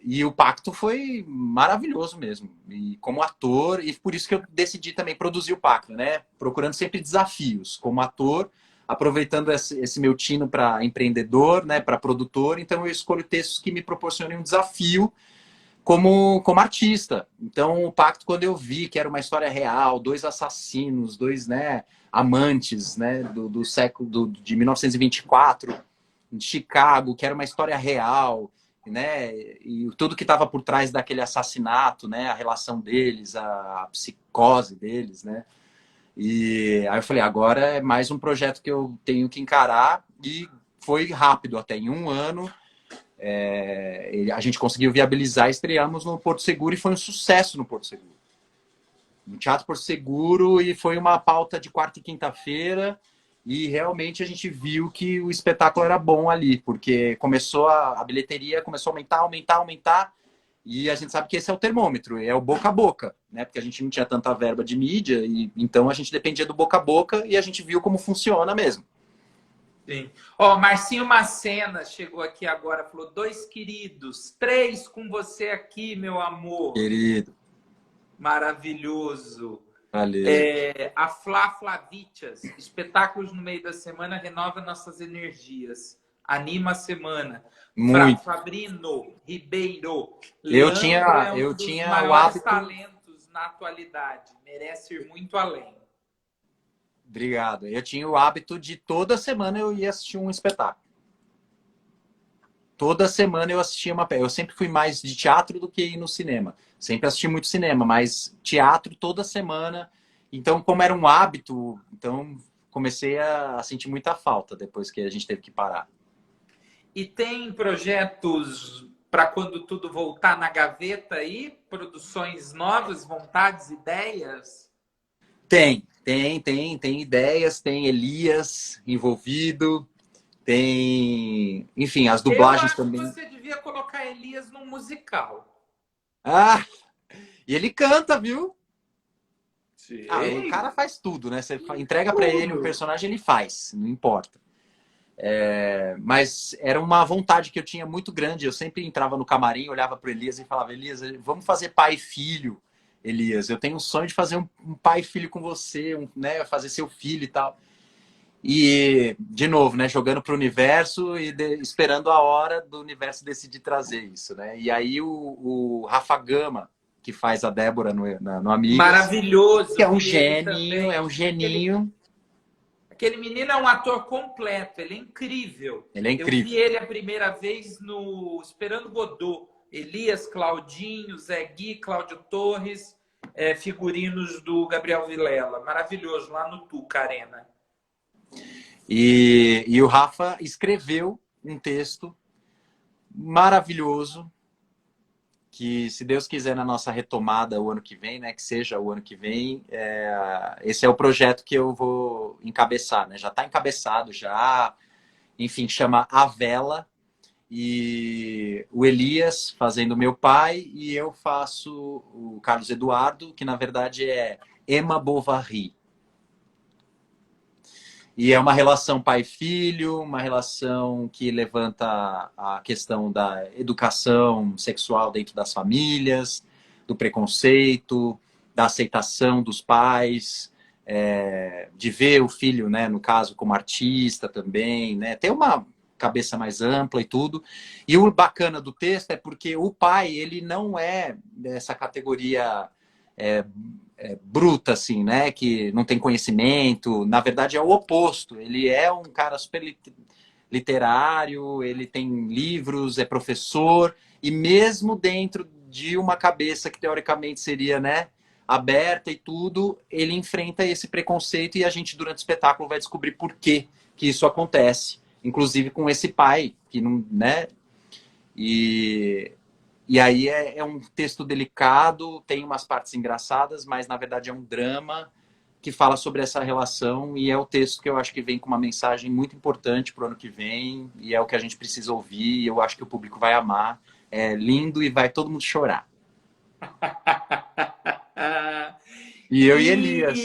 E o Pacto foi maravilhoso mesmo. E como ator, e por isso que eu decidi também produzir o Pacto, né? Procurando sempre desafios como ator, aproveitando esse meu tino para empreendedor, né? Para produtor. Então eu escolho textos que me proporcionem um desafio como artista. Então o Pacto, quando eu vi que era uma história real, dois assassinos, dois, né, amantes, né? Do século de 1924 em Chicago, que era uma história real, né? E tudo que estava por trás daquele assassinato, né? A relação deles, a psicose deles, né? E aí eu falei, agora é mais um projeto que eu tenho que encarar e foi rápido, até em um ano a gente conseguiu viabilizar, estreamos no Porto Seguro e foi um sucesso no Porto Seguro. No Teatro Porto Seguro e foi uma pauta de quarta e quinta-feira. E realmente a gente viu que o espetáculo era bom ali, porque começou a bilheteria começou a aumentar, aumentar, aumentar. E a gente sabe que esse é o termômetro, é o boca a boca, né? Porque a gente não tinha tanta verba de mídia, e então a gente dependia do boca a boca e a gente viu como funciona mesmo. Sim. Ó, Marcinho Macena chegou aqui agora, falou: 2 queridos, 3 com você aqui, meu amor. Querido. Maravilhoso. Valeu. A Flá Flavitias, espetáculos no meio da semana renova nossas energias. Anima a semana. Muito. Fabrino Ribeiro. Eu Leandro tinha, é eu um dos tinha o maiores hábito. talentos na atualidade. Merece ir muito além. Obrigado. Eu tinha o hábito de toda semana eu ia assistir um espetáculo. Toda semana eu assistia uma peça. Eu sempre fui mais de teatro do que ir no cinema. Sempre assisti muito cinema, mas teatro toda semana. Então, como era um hábito, então comecei a sentir muita falta depois que a gente teve que parar. E tem projetos para quando tudo voltar na gaveta aí? Produções novas, vontades, ideias? Tem ideias, tem Elias envolvido, tem, enfim, as Eu dublagens acho que também. você devia colocar Elias num musical. Ah, e ele canta, viu? Ah, o Sim, cara faz tudo, né? Você entrega pra ele um tudo. personagem, ele faz, não importa. Mas era uma vontade que eu tinha muito grande. Eu sempre entrava no camarim, olhava pro Elias e falava: Elias, vamos fazer pai e filho, Elias. Eu tenho um sonho de fazer um pai e filho com você, né? Fazer seu filho e tal. E, de novo, né? Jogando pro universo e esperando a hora do universo decidir trazer isso, né? E aí o Rafa Gama, que faz a Débora no Amigas, que Maravilhoso, é um vi ele geninho, é também. um geninho. Aquele menino é um ator completo, ele é incrível. Ele é Eu vi incrível. ele a primeira vez no Esperando Godot. Elias, Claudinho, Zé Gui, Cláudio Torres, figurinos do Gabriel Vilela. Maravilhoso, lá no Tuca Arena. E o Rafa escreveu um texto maravilhoso que, se Deus quiser, na nossa retomada o ano que vem, né, que seja o ano que vem, esse é o projeto que eu vou encabeçar, né? Já está encabeçado, já, enfim, chama A Vela, e o Elias fazendo meu pai, e eu faço o Carlos Eduardo, que na verdade é Emma Bovary. E é uma relação pai-filho, uma relação que levanta a questão da educação sexual dentro das famílias, do preconceito, da aceitação dos pais, de ver o filho, né, no caso, como artista também, né, ter uma cabeça mais ampla e tudo. E o bacana do texto é porque o pai, ele não é dessa categoria é, bruta, assim, né? Que não tem conhecimento. Na verdade, é o oposto. Ele é um cara super literário, ele tem livros, é professor, e mesmo dentro de uma cabeça que teoricamente seria, né, aberta e tudo, ele enfrenta esse preconceito e a gente, durante o espetáculo, vai descobrir por que isso acontece. Inclusive com esse pai, que não, né? E aí é um texto delicado, tem umas partes engraçadas, mas na verdade é um drama que fala sobre essa relação e é o texto que eu acho que vem com uma mensagem muito importante para o ano que vem e é o que a gente precisa ouvir e eu acho que o público vai amar. É lindo e vai todo mundo chorar. E eu e Elias.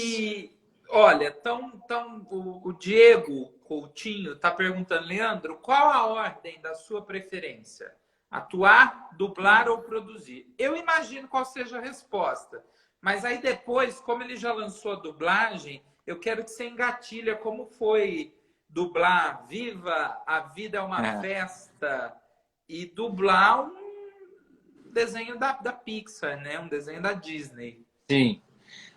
Olha, o Diego Coutinho está perguntando, Leandro, qual a ordem da sua preferência? Atuar, dublar ou produzir? Eu imagino qual seja a resposta. Mas aí depois, como ele já lançou a dublagem, eu quero que você engatilha como foi dublar Viva, a Vida é uma Festa e dublar um desenho da Pixar, né? Um desenho da Disney. Sim.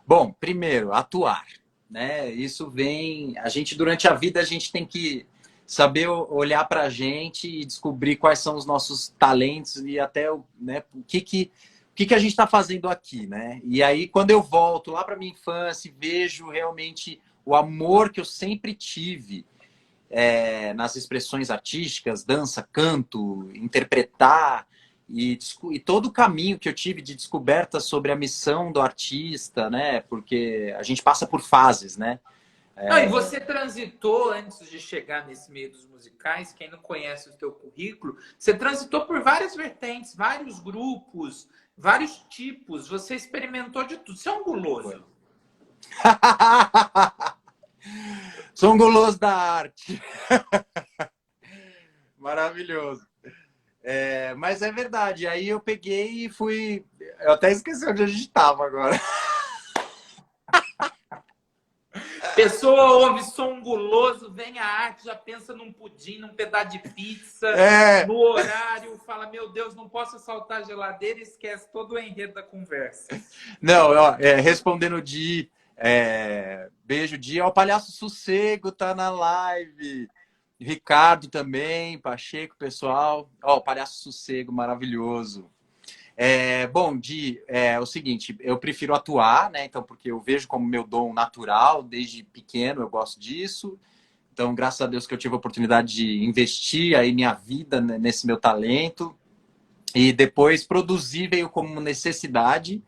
Bom, primeiro, atuar, né? Isso vem. A gente, durante a vida, a gente tem que saber olhar para a gente e descobrir quais são os nossos talentos e até, né, o que a gente está fazendo aqui, né? E aí, quando eu volto lá para minha infância e vejo realmente o amor que eu sempre tive nas expressões artísticas, dança, canto, interpretar, e todo o caminho que eu tive de descoberta sobre a missão do artista, né? Porque a gente passa por fases, né? Não, e você transitou, antes de chegar nesse meio dos musicais, quem não conhece o teu currículo, você transitou por várias vertentes, vários grupos, vários tipos, você experimentou de tudo. Você é um guloso. Sou um guloso da arte. Maravilhoso. Mas é verdade. Aí eu peguei e fui. Eu até esqueci onde a gente estava agora. Pessoa ouve som guloso, vem a arte, já pensa num pudim, num pedaço de pizza, no horário, fala, meu Deus, não posso assaltar a geladeira e esquece todo o enredo da conversa. Não, respondendo de beijo, Di. O Palhaço Sossego tá na live. Ricardo também, Pacheco, pessoal. O Palhaço Sossego, maravilhoso. Bom, Di, é o seguinte, eu prefiro atuar, né? Então, porque eu vejo como meu dom natural, desde pequeno eu gosto disso. Então, graças a Deus que eu tive a oportunidade de investir aí minha vida nesse meu talento. E depois produzir veio como necessidade,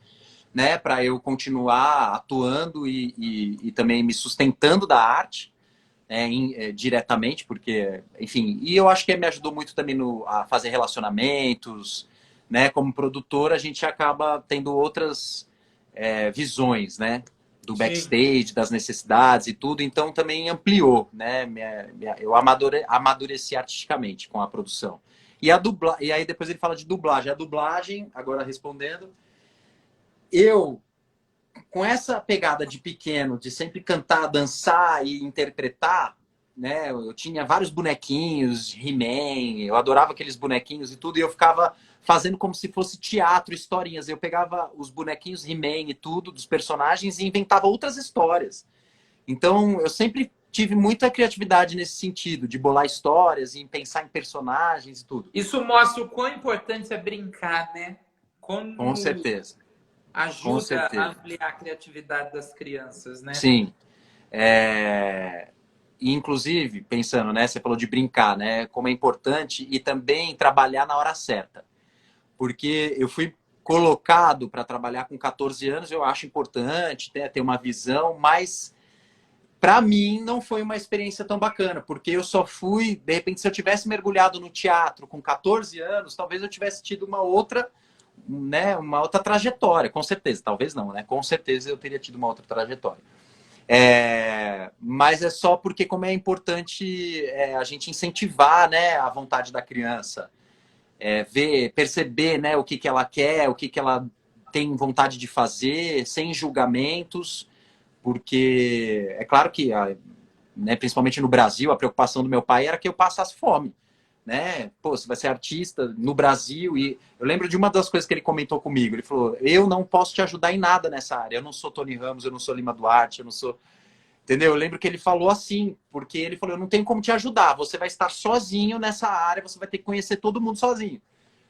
né? Para eu continuar atuando e também me sustentando da arte. Diretamente, porque, enfim, e eu acho que me ajudou muito também a fazer relacionamentos, né? Como produtor, a gente acaba tendo outras visões, né? Do backstage, sim, das necessidades e tudo, então também ampliou, né? Eu amadureci artisticamente com a produção. E aí depois ele fala de dublagem. A dublagem, agora respondendo, eu com essa pegada de pequeno, de sempre cantar, dançar e interpretar, né? Eu tinha vários bonequinhos, He-Man, eu adorava aqueles bonequinhos e tudo, e eu ficava fazendo como se fosse teatro, historinhas. Eu pegava os bonequinhos He-Man e tudo, dos personagens, e inventava outras histórias. Então, eu sempre tive muita criatividade nesse sentido, de bolar histórias e pensar em personagens e tudo. Isso mostra o quão importante é brincar, né? Com certeza. Ajuda a ampliar a criatividade das crianças, né? Sim. Inclusive, pensando, né? Você falou de brincar, né? Como é importante e também trabalhar na hora certa. Porque eu fui colocado para trabalhar com 14 anos, eu acho importante ter uma visão, mas para mim não foi uma experiência tão bacana, porque eu só fui, de repente, se eu tivesse mergulhado no teatro com 14 anos, talvez eu tivesse tido uma outra, né, uma outra trajetória, com certeza, talvez não, né? Com certeza eu teria tido uma outra trajetória. Mas é só porque como é importante a gente incentivar, né, a vontade da criança, ver, perceber, né, o que que ela quer, o que que ela tem vontade de fazer, sem julgamentos, porque é claro que, né, principalmente no Brasil, a preocupação do meu pai era que eu passasse fome, né? Pô, você vai ser artista no Brasil, e eu lembro de uma das coisas que ele comentou comigo, ele falou, eu não posso te ajudar em nada nessa área, eu não sou Tony Ramos, eu não sou Lima Duarte, eu não sou... Entendeu? Eu lembro que ele falou assim, porque ele falou, eu não tenho como te ajudar, você vai estar sozinho nessa área, você vai ter que conhecer todo mundo sozinho.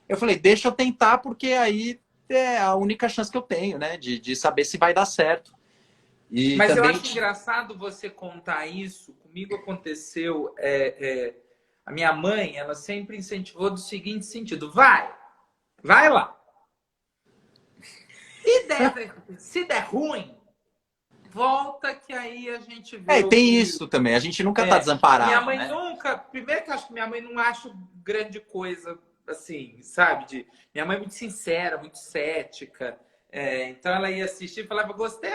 Eu falei, deixa eu tentar, porque aí é a única chance que eu tenho, né? De saber se vai dar certo. E Mas eu também... acho engraçado você contar isso. Comigo aconteceu. A minha mãe, ela sempre incentivou do seguinte sentido: vai lá. Se der ruim, volta que aí a gente vê o tem que. isso também. A gente nunca tá Minha desamparado, mãe né? nunca. Primeiro que eu acho que minha mãe não acha grande coisa, assim, sabe? Minha mãe é muito sincera, muito cética. Então ela ia assistir e falava, gostei,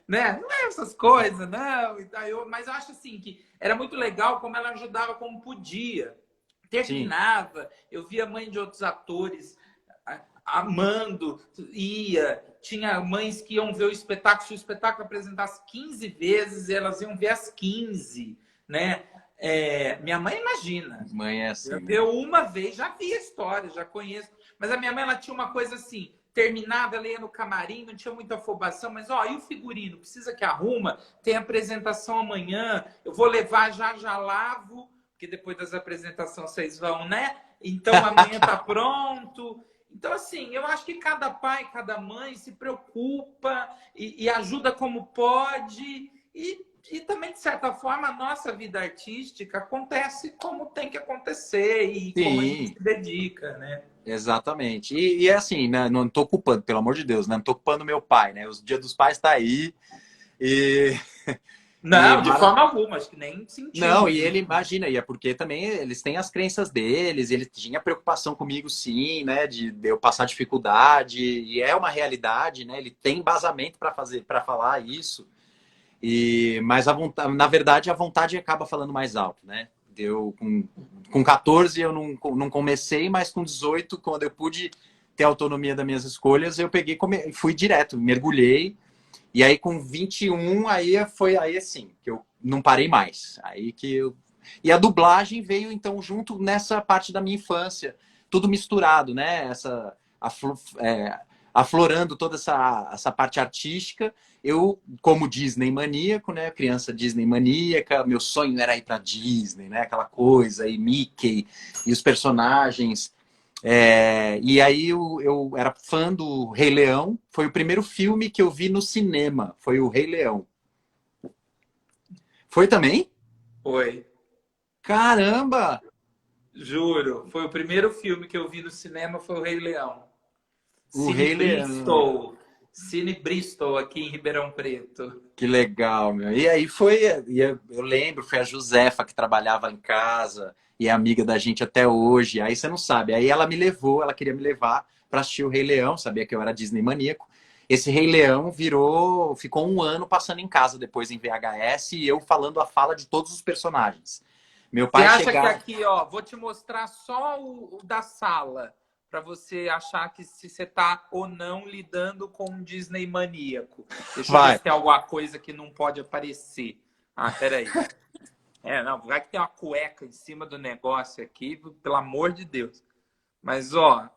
né? Não é essas coisas, não. Mas eu acho assim que era muito legal como ela ajudava como podia. Sim. Terminava, eu via mãe de outros atores amando, ia. Tinha mães que iam ver o espetáculo, se o espetáculo apresentasse 15 vezes, elas iam ver as 15, né? Minha mãe, imagina. Mãe é assim, né? Eu uma vez, já vi a história, já conheço. Mas a minha mãe, ela tinha uma coisa assim, terminava, ela ia no camarim, não tinha muita afobação, mas, ó, e o figurino? Precisa que arruma? Tem apresentação amanhã, eu vou levar já lavo, porque depois das apresentações vocês vão, né? Então amanhã tá pronto. Então, assim, eu acho que cada pai, cada mãe se preocupa e ajuda como pode. E também, de certa forma, a nossa vida artística acontece como tem que acontecer e como a gente Sim, se dedica, né? exatamente. E é assim, né? Não tô culpando, pelo amor de Deus, né? Não tô culpando meu pai, né? Os Dia dos Pais tá aí. E, e Não, de forma alguma, acho que nem Não, e sentimos ele isso. imagina, e é porque também eles têm as crenças deles, ele tinha preocupação comigo, sim, né, de eu passar dificuldade, e é uma realidade, né? Ele tem embasamento para fazer, para falar isso. Mas a vontade, na verdade, a vontade acaba falando mais alto, né? Eu com 14 eu não comecei, mas com 18, quando eu pude ter autonomia das minhas escolhas, eu peguei, fui direto, mergulhei. E aí com 21, aí foi aí assim, que eu não parei mais. Aí que eu... E a dublagem veio então junto nessa parte da minha infância, tudo misturado, né? Aflorando toda essa parte artística. Eu, como Disney maníaco, né? Criança Disney maníaca, meu sonho era ir para Disney, né? Aquela coisa, e Mickey, e os personagens. E aí eu era fã do Rei Leão. Foi o primeiro filme que eu vi no cinema. Foi o Rei Leão. Foi também? Foi. Caramba! Juro. Foi o primeiro filme que eu vi no cinema, foi o Rei Leão. O Cine Rei Leão. Bristol. Cine Bristol, aqui em Ribeirão Preto. Que legal, meu. E aí foi, eu lembro, foi a Josefa que trabalhava em casa e é amiga da gente até hoje. Aí você não sabe. Aí ela me levou, ela queria me levar para assistir o Rei Leão, sabia que eu era Disney maníaco. Esse Rei Leão ficou um ano passando em casa depois em VHS e eu falando a fala de todos os personagens. Meu Você pai acha que chegava. aqui, ó, vou te mostrar só o da sala, para você achar que se você tá ou não lidando com um Disney maníaco. Deixa eu ver Vai. se tem alguma coisa que não pode aparecer. Peraí. Não, vai que tem uma cueca em cima do negócio aqui, pelo amor de Deus. Mas, ó.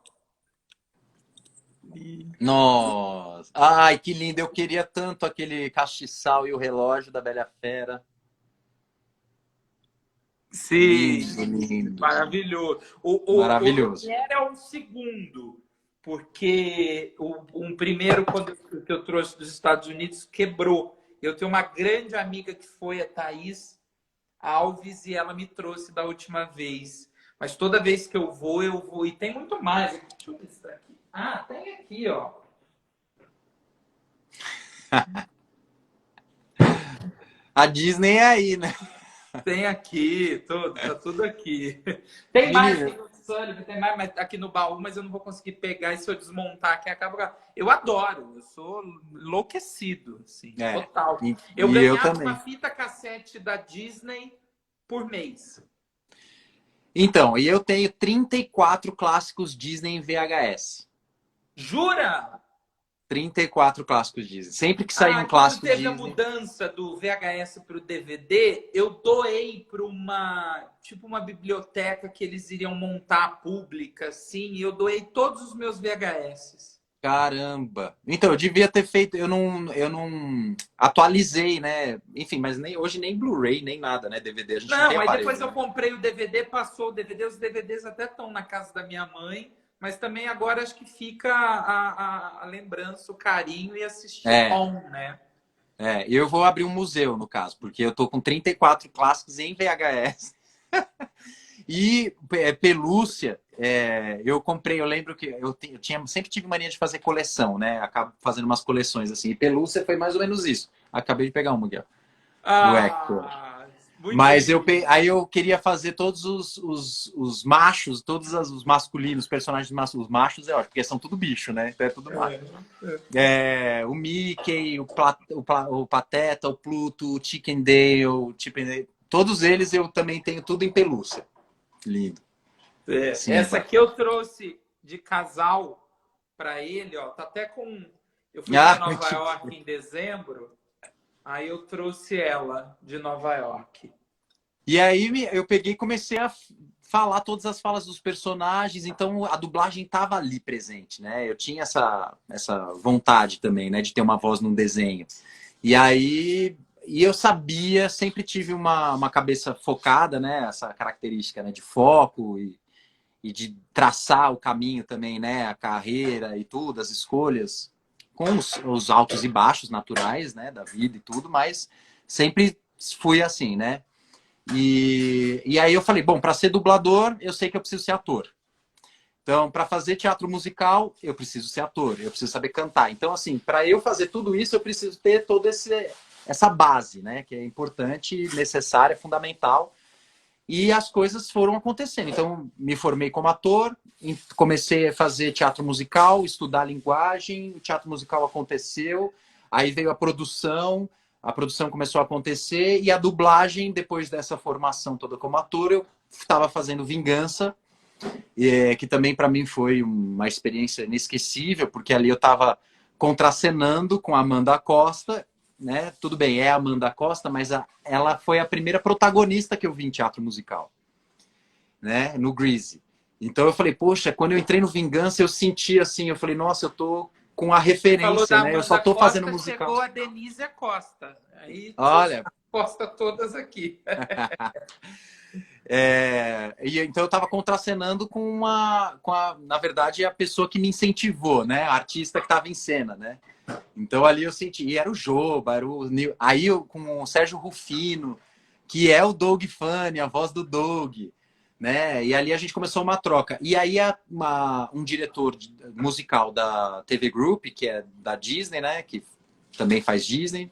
Nossa! Ai, que lindo! Eu queria tanto aquele castiçal e o relógio da Bela Fera. Sim, Lindo, lindo. maravilhoso. Eu Maravilhoso. quero um segundo, porque um primeiro, que eu trouxe dos Estados Unidos, quebrou. Eu tenho uma grande amiga que foi a Thaís Alves e ela me trouxe da última vez. Mas toda vez que eu vou, eu vou. E tem muito mais. Deixa eu ver se tá aqui. Tem aqui, ó. A Disney é aí, né? Tem aqui, tá tudo aqui. Tem mais Menina, aqui no Sullivan, tem mais aqui no baú, mas eu não vou conseguir pegar e se eu desmontar aqui acaba. Eu adoro, eu sou enlouquecido, assim, é. total. E, Eu e eu ganhava uma também. fita cassete da Disney por mês. Então, e eu tenho 34 clássicos Disney em VHS. Jura? 34 clássicos Disney. Sempre que sair um Ah, quando clássico teve a Disney. mudança do VHS para o DVD, eu doei para uma biblioteca que eles iriam montar pública, assim, e eu doei todos os meus VHS. Caramba! Então, eu devia ter feito. Eu não atualizei, né? Enfim, mas nem, hoje nem Blu-ray, nem nada, né? DVD. A gente não tem Não, aí aparelho, depois eu né? comprei o DVD, passou o DVD, os DVDs até estão na casa da minha mãe, mas também agora acho que fica a lembrança, o carinho e assistir É, on, né? eu vou abrir um museu, no caso, porque eu tô com 34 clássicos em VHS. E pelúcia, eu comprei, eu lembro que eu tinha, sempre tive mania de fazer coleção, né? Acabo fazendo umas coleções assim. E pelúcia foi mais ou menos isso. Acabei de pegar uma aqui, ó, do Hector. Ah, muito Mas lindo. aí eu queria fazer todos os machos, os masculinos, personagens masculinos. Os machos é ótimo, porque são tudo bicho, né? Então é tudo macho. O Mickey, o Pateta, o Pluto, o Chicken Dale, todos eles eu também tenho tudo em pelúcia. Lindo. Sim, Essa aqui eu trouxe de casal para ele, ó. Tá até com. Eu fui para Ah, Nova York em dezembro, aí eu trouxe ela de Nova York. e aí eu peguei e comecei a falar todas as falas dos personagens, então a dublagem estava ali presente, né? Eu tinha essa vontade também, né, de ter uma voz num desenho. E aí eu sabia, sempre tive uma cabeça focada, né? Essa característica, né, de foco e de traçar o caminho também, né? A carreira e tudo, as escolhas, com os altos e baixos naturais, né? Da vida e tudo, mas sempre fui assim, né? E aí eu falei, bom, para ser dublador, eu sei que eu preciso ser ator. Então, para fazer teatro musical, eu preciso ser ator, eu preciso saber cantar. Então, assim, para eu fazer tudo isso, eu preciso ter toda essa base, né? Que é importante, necessária, fundamental. E as coisas foram acontecendo. Então, me formei como ator, comecei a fazer teatro musical, estudar linguagem, o teatro musical aconteceu, aí veio a produção começou a acontecer, e a dublagem, depois dessa formação toda como ator, eu estava fazendo Vingança, que também para mim foi uma experiência inesquecível, porque ali eu estava contracenando com a Amanda Costa, né? Tudo bem, é a Amanda Costa, mas ela foi a primeira protagonista que eu vi em teatro musical, né? No Grease. Então eu falei, poxa, quando eu entrei no Vingança, eu senti assim, eu falei, nossa, eu tô com a Você falou referência, da né? Eu só Amanda tô fazendo Costa, musical. chegou a Denise Costa. Aí trouxe Olha, a Costa todas aqui. então eu estava contracenando na verdade, a pessoa que me incentivou, né? A artista que estava em cena, né? Então ali eu senti, e era o Joba, aí eu, com o Sérgio Rufino, que é o Doug Funny, a voz do Doug, né? E ali a gente começou uma troca. E aí um diretor musical da TV Group, que é da Disney, né? Que também faz Disney,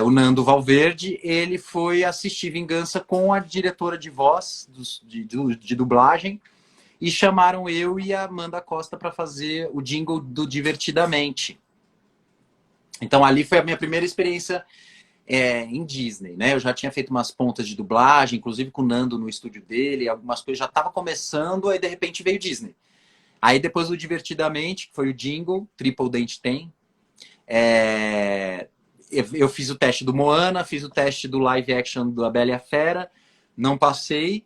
o Nando Valverde, ele foi assistir Vingança com a diretora de voz de dublagem e chamaram eu e a Amanda Costa para fazer o jingle do Divertidamente. Então ali foi a minha primeira experiência em Disney, né? Eu já tinha feito umas pontas de dublagem, inclusive com o Nando no estúdio dele, algumas coisas já estavam começando, aí de repente veio Disney. Aí depois do Divertidamente, que foi o jingle, Triple Dente Tem, eu fiz o teste do Moana, fiz o teste do live action da Bela e a Fera, não passei,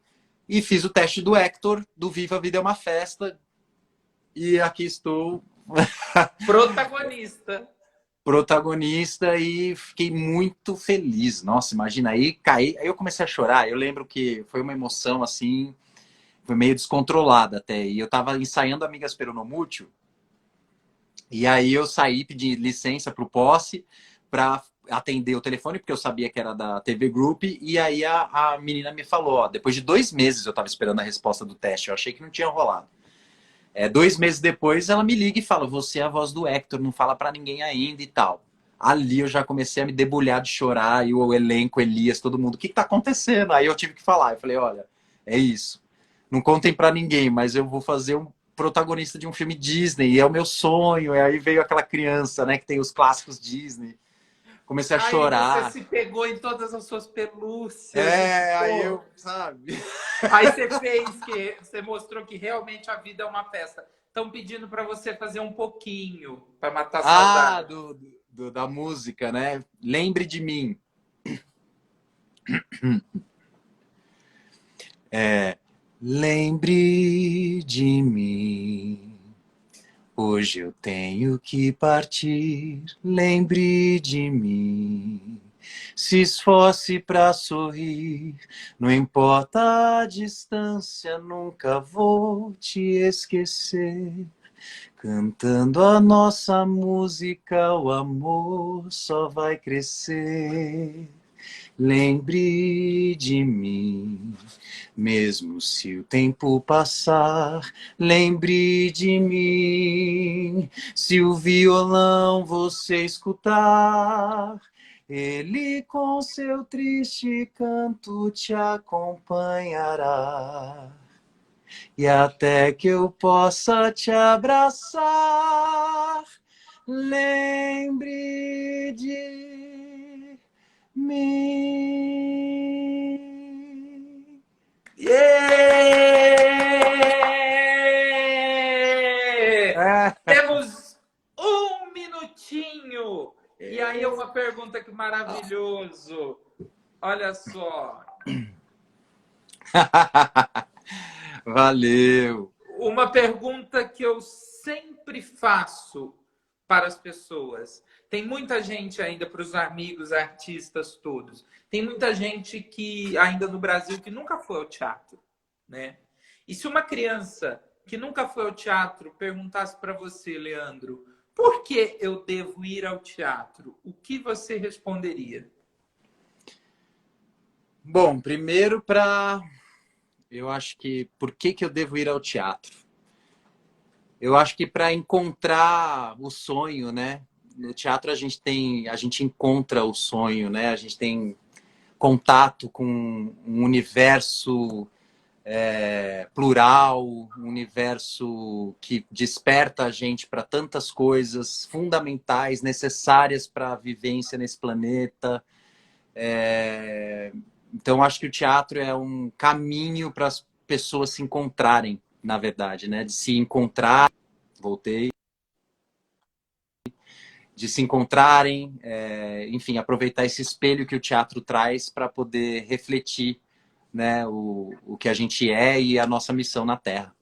e fiz o teste do Hector, do Viva a Vida é uma Festa, e aqui estou. Protagonista. Protagonista e fiquei muito feliz. Nossa, imagina, aí caí, aí eu comecei a chorar. Eu lembro que foi uma emoção assim, foi meio descontrolada até. E eu tava ensaiando Amigas Peronomútil, e aí eu saí, pedi licença pro Posse para atender o telefone, porque eu sabia que era da TV Group, e aí a menina me falou, ó, depois de 2 meses eu tava esperando a resposta do teste, eu achei que não tinha rolado. 2 meses depois ela me liga e fala, você é a voz do Hector, não fala para ninguém ainda e tal. Ali eu já comecei a me debulhar de chorar, e o elenco, Elias, todo mundo, o que tá acontecendo? Aí eu tive que falar, eu falei, olha, é isso. Não contem pra ninguém, mas eu vou fazer um protagonista de um filme Disney, e é o meu sonho. E aí veio aquela criança, né, que tem os clássicos Disney. Comecei a Aí você chorar. se pegou em todas as suas pelúcias e É, aí pô, eu, sabe? aí você fez que você mostrou que realmente a vida é uma festa. Estão pedindo para você fazer um pouquinho para matar a Ah, saudade. da música, né? Lembre de mim. Lembre de mim. Hoje eu tenho que partir. Lembre de mim. Se esforce para sorrir. Não importa a distância, nunca vou te esquecer. Cantando a nossa música, o amor só vai crescer. Lembre de mim, mesmo se o tempo passar. Lembre de mim, se o violão você escutar. Ele com seu triste canto te acompanhará. E até que eu possa te abraçar, lembre de mim. Yeah! É. Temos um minutinho. E aí uma pergunta que maravilhoso. Olha só. Valeu. Uma pergunta que eu sempre faço para as pessoas. Tem muita gente ainda, para os amigos, artistas todos. Tem muita gente que ainda no Brasil que nunca foi ao teatro, né? E se uma criança que nunca foi ao teatro perguntasse para você, Leandro, por que eu devo ir ao teatro? O que você responderia? Bom, primeiro eu acho que por que eu devo ir ao teatro? Eu acho que para encontrar o sonho, né? No teatro a gente encontra o sonho, né? A gente tem contato com um universo plural, um universo que desperta a gente para tantas coisas fundamentais, necessárias para a vivência nesse planeta. Então, acho que o teatro é um caminho para as pessoas se encontrarem, na verdade, né? De se encontrar, voltei, de se encontrarem, enfim, aproveitar esse espelho que o teatro traz para poder refletir, né, o que a gente é e a nossa missão na Terra.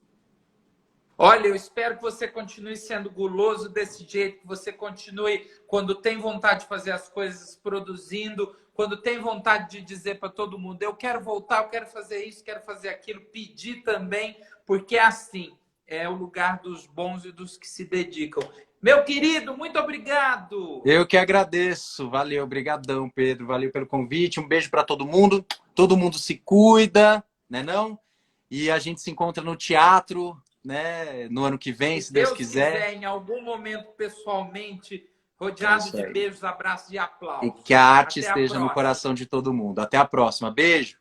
Olha, eu espero que você continue sendo guloso desse jeito, que você continue, quando tem vontade de fazer as coisas, produzindo, quando tem vontade de dizer para todo mundo, eu quero voltar, eu quero fazer isso, quero fazer aquilo, pedir também, porque é assim, é o lugar dos bons e dos que se dedicam. Meu querido, muito obrigado! Eu que agradeço. Valeu, obrigadão, Pedro. Valeu pelo convite. Um beijo para todo mundo. Todo mundo se cuida, né não? E a gente se encontra no teatro, né, no ano que vem, se Deus quiser. Em algum momento, pessoalmente, É rodeado isso de aí. beijos, abraços e E aplausos. que a arte Até a esteja no próxima. coração de todo mundo. Até a próxima. Beijo.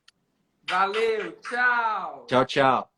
Valeu, tchau! Tchau, tchau.